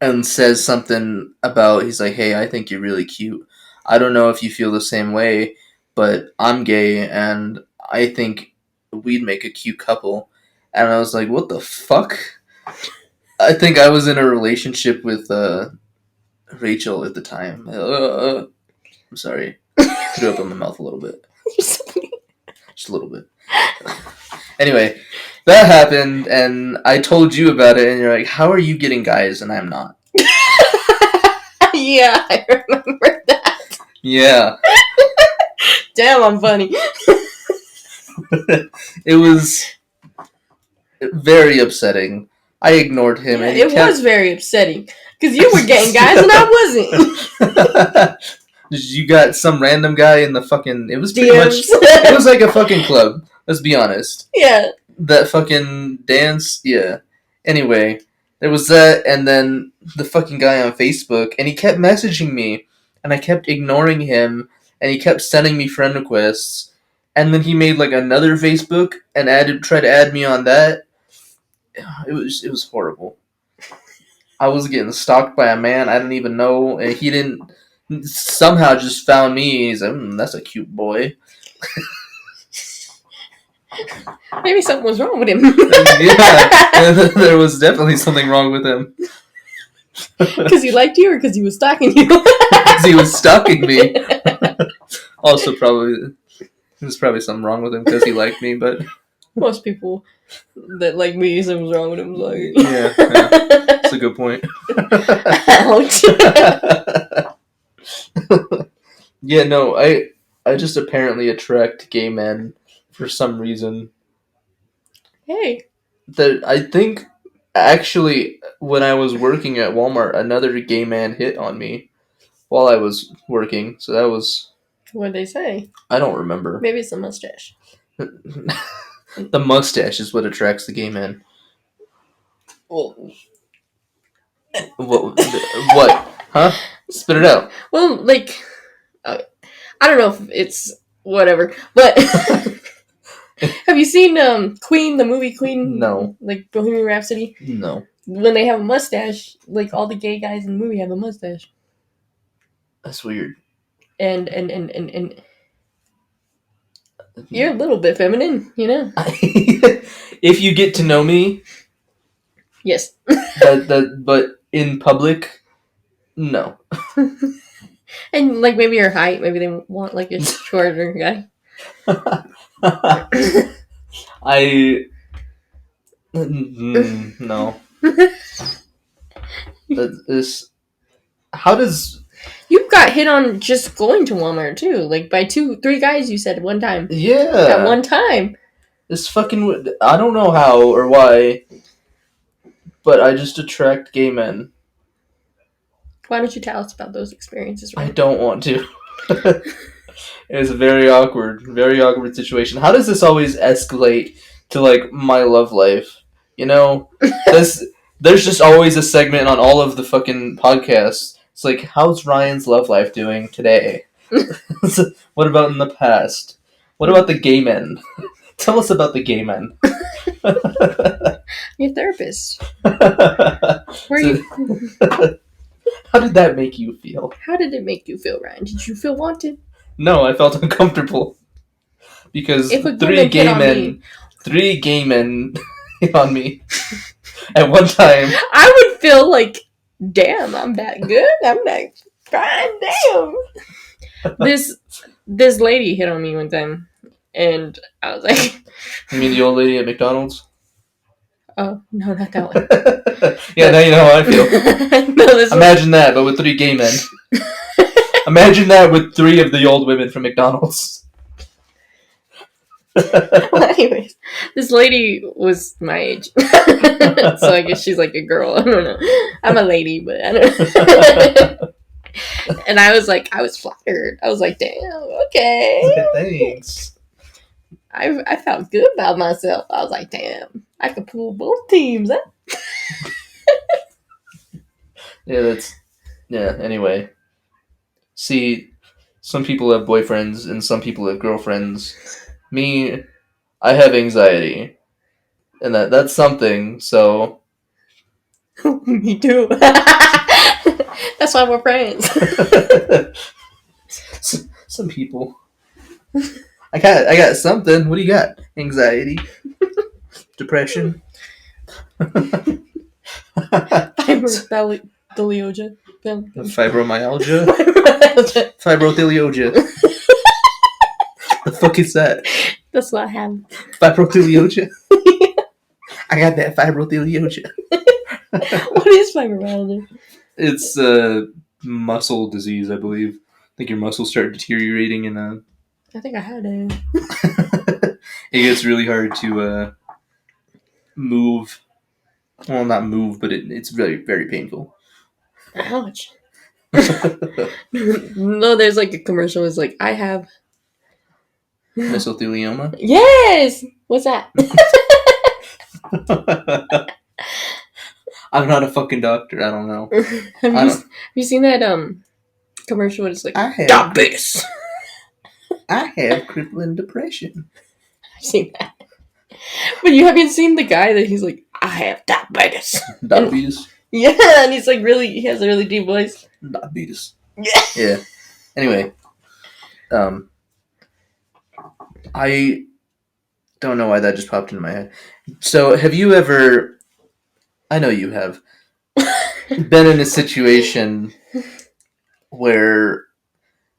and says something about, he's like, hey, I think you're really cute. I don't know if you feel the same way, but I'm gay and I think we'd make a cute couple. And I was like, what the fuck? I think I was in a relationship with Rachel at the time. I'm sorry. Threw up in my mouth a little bit. Just a little bit. Anyway, that happened, and I told you about it, and you're like, how are you getting guys, and I'm not? Yeah, I remember that. Yeah. Damn, I'm funny. It was very upsetting. I ignored him. Yeah, and it was very upsetting. Because you were getting guys and I wasn't. You got some random guy in the fucking... It was pretty much... It was like a fucking club. Let's be honest. Yeah. That fucking dance, yeah. Anyway, there was that, and then the fucking guy on Facebook, and he kept messaging me, and I kept ignoring him, and he kept sending me friend requests, and then he made like another Facebook and tried to add me on that. It was horrible. I was getting stalked by a man I didn't even know, and he didn't somehow just found me. He's like, that's a cute boy. Maybe something was wrong with him. Yeah, there was definitely something wrong with him. Because he liked you or because he was stalking you? Because he was stalking me. Also, there's probably something wrong with him because he liked me, but... Most people that like me, something's wrong with them. Like... Yeah, that's a good point. Ouch. Yeah, no, I just apparently attract gay men for some reason. Hey. That I think, actually, when I was working at Walmart, another gay man hit on me while I was working, so that was... What'd they say? I don't remember. Maybe it's a mustache. The mustache is what attracts the gay men. Well... What? Huh? Spit it out. Well, like... I don't know if it's... Whatever. But... Have you seen Queen, the movie Queen? No. Like Bohemian Rhapsody? No. When they have a mustache, like all the gay guys in the movie have a mustache. That's weird. And you're a little bit feminine, you know? If you get to know me... Yes. But in public, no. And like maybe your height, maybe they want like a shorter guy. No. How does... You got hit on just going to Walmart too, like by 2-3 guys you said at one time. Yeah. At one time. This fucking... I don't know how or why, but I just attract gay men. Why don't you tell us about those experiences? Right? I don't want to. It was a very awkward situation. How does this always escalate to, like, my love life? You know, this there's just always a segment on all of the fucking podcasts. It's like, how's Ryan's love life doing today? What about in the past? What about the gay men? Tell us about the gay men. Your therapist. Where So, you? how did that make you feel? How did it make you feel, Ryan? Did you feel wanted? No, I felt uncomfortable because If a woman hit on me, three gay men hit on me at one time. I would feel like, damn, I'm that good. I'm that god damn. This lady hit on me one time, and I was like, You mean the old lady at McDonald's? oh no, not that one. Yeah, now you know how I feel. No, this Imagine that, but with 3 gay men. Imagine that with 3 of the old women from McDonald's. Well, anyways, this lady was my age, so I guess she's like a girl. I don't know. I'm a lady, but I don't know. And I was like, I was flattered. I was like, damn, okay. Thanks. I felt good about myself. I was like, damn, I could pull both teams. Huh? Yeah, anyway. See, some people have boyfriends and some people have girlfriends. Me, I have anxiety. And that's something, so... Me too. That's why we're friends. Some people. I got something. What do you got? Anxiety? Depression? Fibromyalgia. Fibromyalgia? Fibrothylialgia. The fuck is that? That's what I have. Fibrothylialgia? I got that fibrothylialgia. What is fibromyalgia? It's a muscle disease, I believe. I think your muscles start deteriorating and I think I had it. it gets really hard to move. Well, not move, but it's very, very painful. Ouch. No, there's like a commercial. It's like, I have Mesothelioma? Yes! What's that? I'm not a fucking doctor. I don't know. Have you seen that commercial? It's like, I have diabetes. I have crippling depression. I've seen that. But you haven't seen the guy that he's like, I have diabetes. Diabetes? Yeah, and he's like he has a really deep voice. Diabetes. Yeah. Yeah. Anyway, I don't know why that just popped into my head. So, have you ever, I know you have, been in a situation where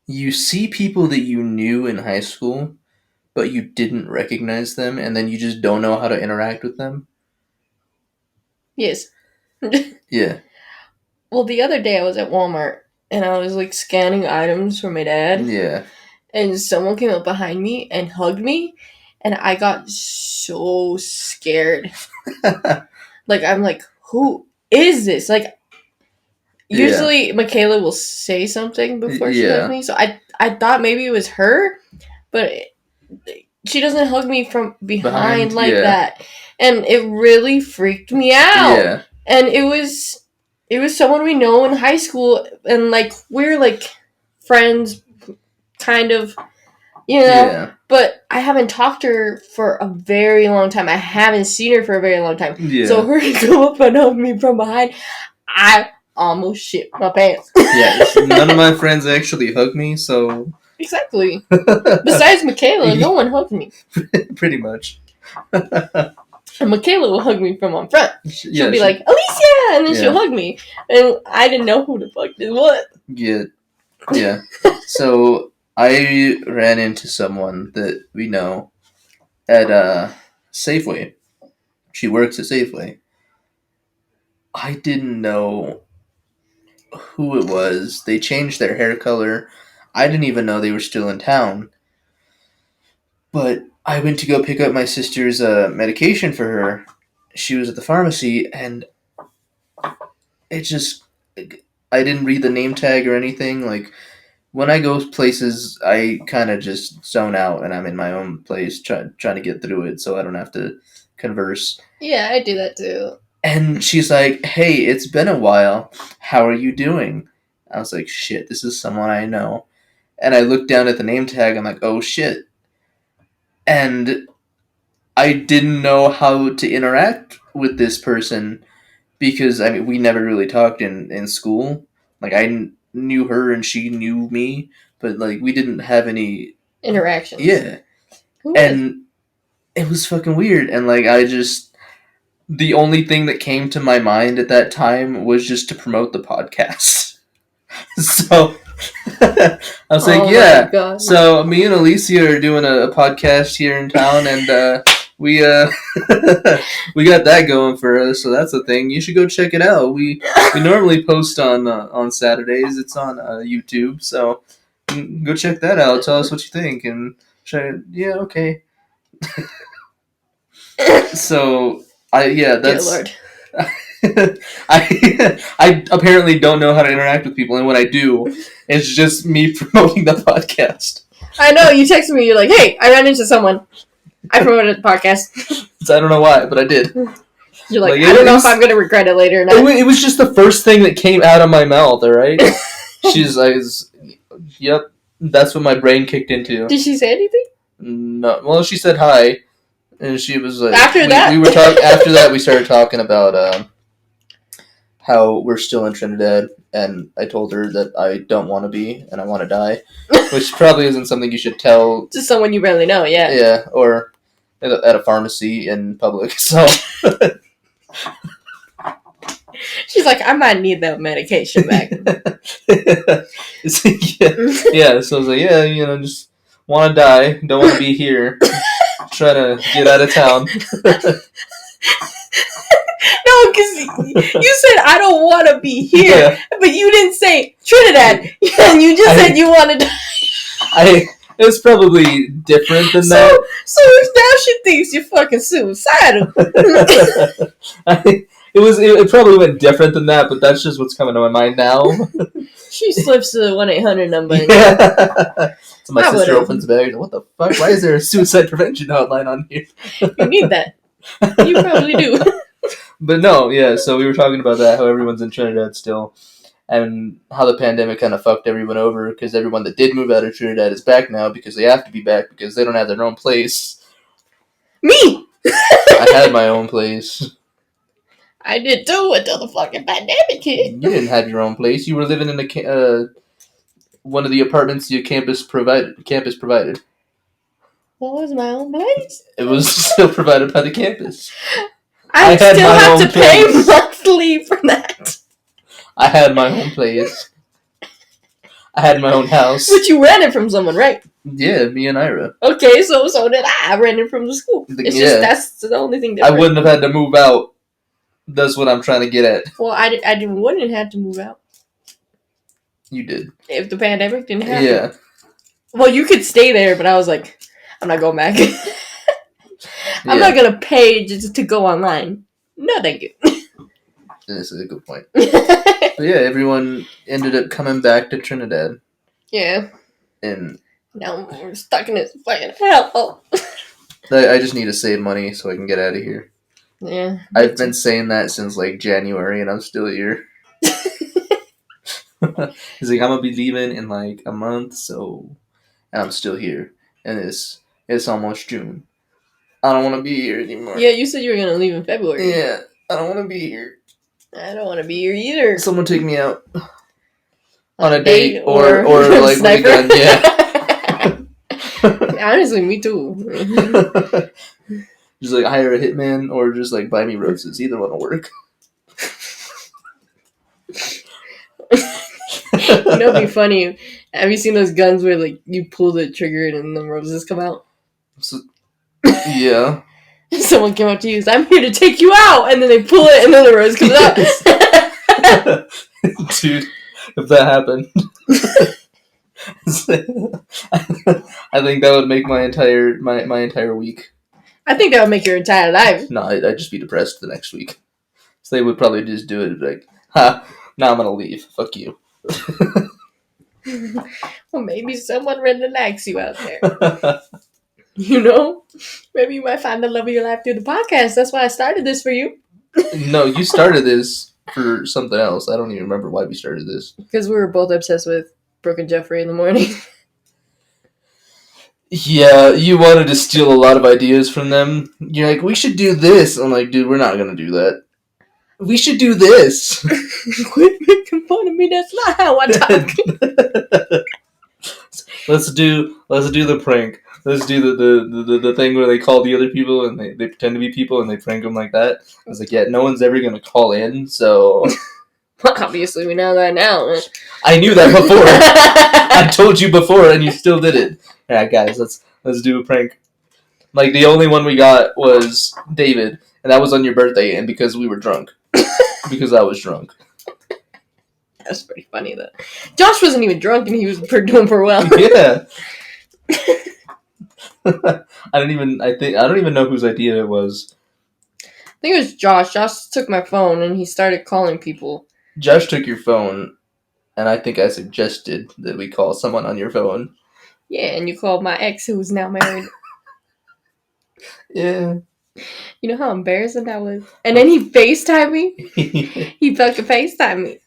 you see people that you knew in high school, but you didn't recognize them, and then you just don't know how to interact with them? Yes. Yeah. Well, the other day I was at Walmart, and I was like scanning items for my dad. Yeah. And someone came up behind me and hugged me, and I got so scared. Like, I'm like, who is this? Like, usually Michaela will say something before she hugs me, so I thought maybe it was her, but she doesn't hug me from behind like that, and it really freaked me out. Yeah. And it was someone we know in high school, and like we're like friends, kind of, you know. Yeah. But I haven't talked to her for a very long time. I haven't seen her for a very long time. Yeah. So her to come up and hug me from behind, I almost shit my pants. Yeah. None of my friends actually hug me, so. Exactly. Besides Michaela, no one hugged me. Pretty much. And Michaela will hug me from on front. She'll be like, Alyssia! And then she'll hug me. And I didn't know who the fuck this was. Yeah. Yeah. So, I ran into someone that we know at Safeway. She works at Safeway. I didn't know who it was. They changed their hair color. I didn't even know they were still in town. But I went to go pick up my sister's medication for her. She was at the pharmacy, and it just... I didn't read the name tag or anything. Like, when I go places, I kind of just zone out, and I'm in my own place trying to get through it, so I don't have to converse. Yeah, I do that too. And she's like, "Hey, it's been a while. How are you doing?" I was like, "Shit, this is someone I know." And I looked down at the name tag. I'm like, "Oh shit!" And I didn't know how to interact with this person because I mean we never really talked in school. Like knew her and she knew me, but like we didn't have any interactions. Yeah, Who is? and it was fucking weird. And like I just the only thing that came to my mind at that time was just to promote the podcast. So I was like, Oh my yeah. God. So me and Alyssia are doing a podcast here in town, and we we got that going for us. So that's a thing. You should go check it out. We normally post on Saturdays. It's on YouTube. So go check that out. Tell us what you think and try. Yeah, okay. So Dear that's. Lord. I apparently don't know how to interact with people, and when I do, it's just me promoting the podcast. I know, you texted me, you're like, hey, I ran into someone. I promoted the podcast. So I don't know why, but I did. You're like I don't know if I'm going to regret it later or not. It was just the first thing that came out of my mouth, alright? She's like, yep, that's what my brain kicked into. Did she say anything? No. Well, she said hi, and she was like... After that? We were after that, we started talking about... how we're still in Trinidad, and I told her that I don't want to be, and I want to die, which probably isn't something you should tell... To someone you barely know, yeah. Yeah, or at a pharmacy in public, so... She's like, I might need that medication back. Yeah, so I was like, yeah, just want to die, don't want to be here, try to get out of town. No, because you said I don't want to be here, but you didn't say Trinidad, and you just said you wanted to. It was probably different than that. So now she thinks you're fucking suicidal. It probably went different than that, but that's just what's coming to my mind now. She slips the 1-800 number. Yeah. So my sister opens the bag. What the fuck? Why is there a suicide prevention hotline on here? You need that. You probably do. But no, yeah, so we were talking about that, how everyone's in Trinidad still, and how the pandemic kind of fucked everyone over, because everyone that did move out of Trinidad is back now, because they have to be back, because they don't have their own place. Me! I had my own place. I did too, until the fucking pandemic hit. You didn't have your own place. You were living in one of the apartments your campus provided. What was my own place? It was still provided by the campus. I still have to pay monthly for that. I had my own place. I had my own house. But you rented from someone, right? Yeah, me and Ira. Okay, so did I. I rented from the school. It's just that's the only thing different. I wouldn't have had to move out. That's what I'm trying to get at. Well, I wouldn't have to move out. You did. If the pandemic didn't happen. Yeah. Well, you could stay there, but I was like, I'm not going back. I'm not going to pay just to go online. No, thank you. This is a good point. But yeah, everyone ended up coming back to Trinidad. Yeah. And now we're stuck in this fucking hell. I just need to save money so I can get out of here. Yeah. I've been saying that since like January, and I'm still here. He's like, I'm gonna be leaving in like a month, and I'm still here, and it's almost June. I don't want to be here anymore. Yeah, you said you were gonna leave in February. Yeah, I don't want to be here. I don't want to be here either. Someone take me out on a date or like with a gun. Yeah. Honestly, me too. Just like hire a hitman or just like buy me roses. Either one will work. It'd be funny. Have you seen those guns where like you pull the trigger and the roses come out? So, yeah. Someone came up to you, I'm here to take you out, and then they pull it, and then the rose comes out. Dude, if that happened, I think that would make my entire week. I think that would make your entire life. No, I'd just be depressed the next week. So they would probably just do it like, ha, now I'm gonna leave. Fuck you. Well, maybe someone really likes you out there. You know, maybe you might find the love of your life through the podcast. That's why I started this for you. No, you started this for something else. I don't even remember why we started this. Because we were both obsessed with Brooke and Jeffrey in the morning. Yeah, you wanted to steal a lot of ideas from them. You're like, we should do this. I'm like, dude, we're not gonna do that. We should do this. Quit making fun of me. That's not how I talk. Let's do the prank. Let's do the thing where they call the other people and they pretend to be people and they prank them like that. I was like, yeah, no one's ever gonna call in, so. Obviously, we know that now. I knew that before. I told you before, and you still did it. All right, guys, let's do a prank. Like the only one we got was David, and that was on your birthday, and because we were drunk, because I was drunk. That's pretty funny though. Josh wasn't even drunk, and he was doing pretty well. Yeah. I don't even know whose idea it was. I think it was Josh. Josh took my phone and he started calling people. Josh took your phone, and I think I suggested that we call someone on your phone. Yeah, and you called my ex, who's now married. Yeah. You know how embarrassing that was? And then he FaceTimed me. He fucking FaceTimed me.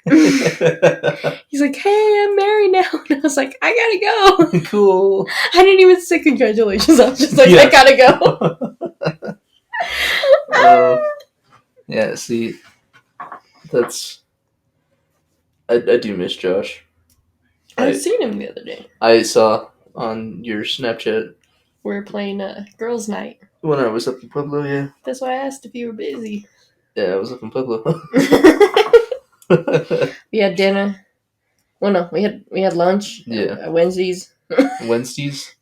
He's like, hey, I'm married now. And I was like, I gotta go. Cool. I didn't even say congratulations. I was just like, yeah. I gotta go. Yeah, see, that's... I do miss Josh. I seen him the other day. I saw on your Snapchat. We were playing girls' night. When I was up in Pueblo, yeah. That's why I asked if you were busy. Yeah, I was up in Pueblo. We had dinner. Well, no, we had lunch. Yeah. Wednesdays. Wednesdays.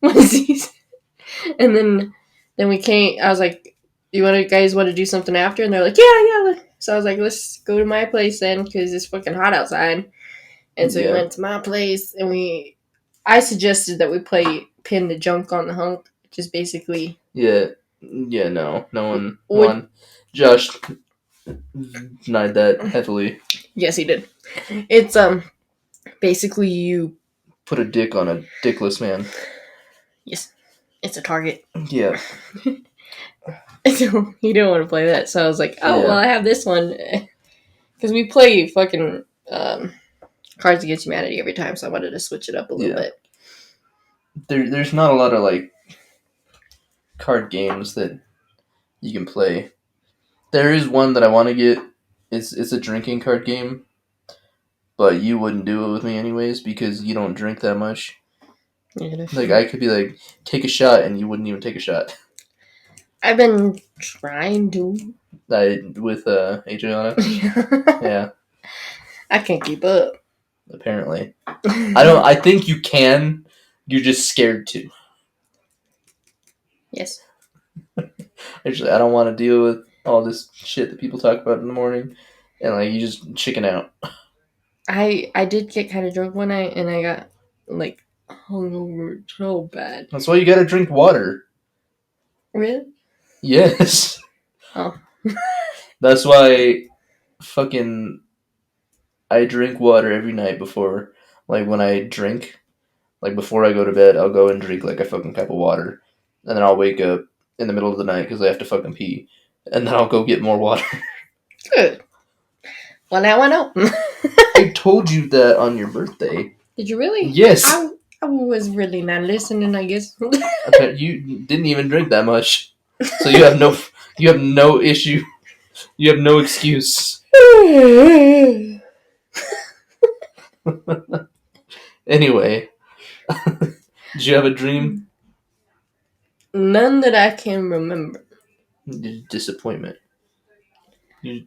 And then we came. I was like, guys want to do something after? And they're like, yeah. So I was like, let's go to my place then, because it's fucking hot outside. And so we went to my place, and I suggested that we play Pin the Junk on the Hunk, which is basically... Yeah, no one won. Josh denied that heavily. Yes, he did. It's, basically you... Put a dick on a dickless man. Yes, it's a target. Yeah. So he didn't want to play that, so I was like, well, I have this one. Because we play fucking Cards Against Humanity every time, so I wanted to switch it up a little bit. There's not a lot of, like, card games that you can play. There is one that I want to get. It's a drinking card game, but you wouldn't do it with me anyways because you don't drink that much. Yeah, like, I could be like, take a shot, and you wouldn't even take a shot. I've been trying to. With Adriana? Yeah. I can't keep up. Apparently. I think you can. You're just scared to. Yes. Actually, I don't want to deal with all this shit that people talk about in the morning. And, like, you just chicken out. I did get kind of drunk one night, and I got, like, hungover so bad. That's why you gotta drink water. Really? Yes. Oh. That's why fucking I drink water every night before, like, when I drink, like, before I go to bed, I'll go and drink, like, a fucking cup of water. And then I'll wake up in the middle of the night because I have to fucking pee. And then I'll go get more water. Good. Well, now I know. I told you that on your birthday. Did you really? Yes. I was really not listening, I guess. You didn't even drink that much. So you have no issue. You have no excuse. Anyway. Did you have a dream? None that I can remember. Disappointment.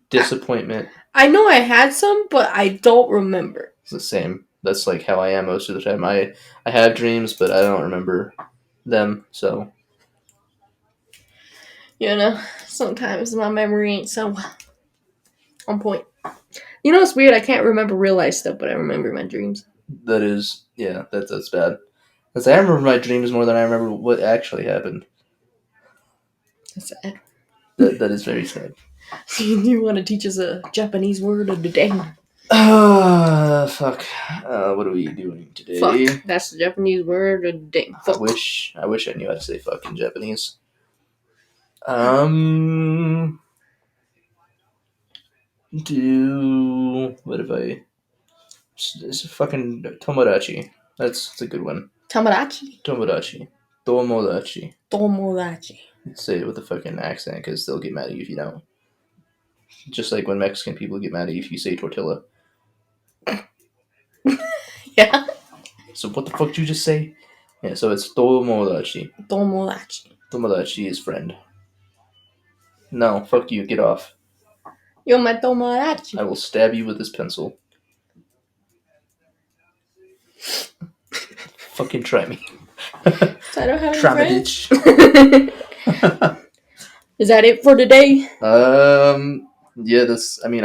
Disappointment. I know I had some, but I don't remember. It's the same. That's like how I am most of the time. I have dreams, but I don't remember them, so. You know, sometimes my memory ain't so on point. You know, it's weird. I can't remember real life stuff, but I remember my dreams. That is, yeah, that's bad. Because I remember my dreams more than I remember what actually happened. That's sad. That is very sad. You want to teach us a Japanese word of the day? Fuck. What are we doing today? Fuck. That's the Japanese word of the day. Fuck. I wish I knew how to say fuck in Japanese. What have I? It's a fucking tomodachi. That's a good one. Tomodachi. Tomodachi. Tomodachi. Tomodachi. Say it with a fucking accent because they'll get mad at you if you don't. Just like when Mexican people get mad at you if you say tortilla. Yeah. So what the fuck did you just say? Yeah, so it's tomodachi. Tomodachi. Tomodachi is friend. No, fuck you, get off. You're my tomodachi. I will stab you with this pencil. Fucking try me. So I don't have Try me, any bitch. friends. Is that it for today? Yeah,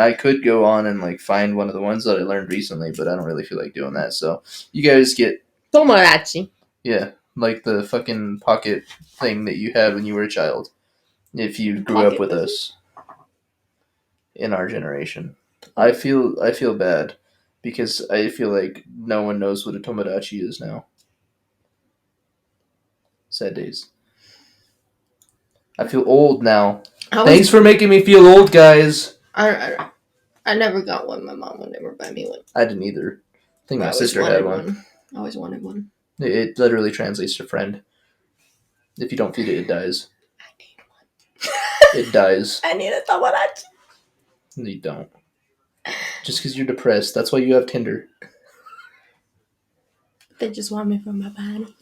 I could go on and like find one of the ones that I learned recently, but I don't really feel like doing that. So you guys get Tomodachi. yeah, like the fucking pocket thing that you had when you were a child. If you grew up with us in our generation. I feel bad because I feel like no one knows what a tomodachi is now. Sad days. I feel old now. Thanks for making me feel old, guys. I never got one. My mom would never buy me one. I didn't either. I think my sister had one. I always wanted one. It literally translates to friend. If you don't feed it, it dies. I need one. It dies. I need a tomodachi. No, you don't. Just because you're depressed. That's why you have Tinder. They just want me for my body.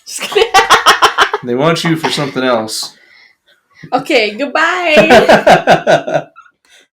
Just kidding. They want you for something else. Okay, goodbye.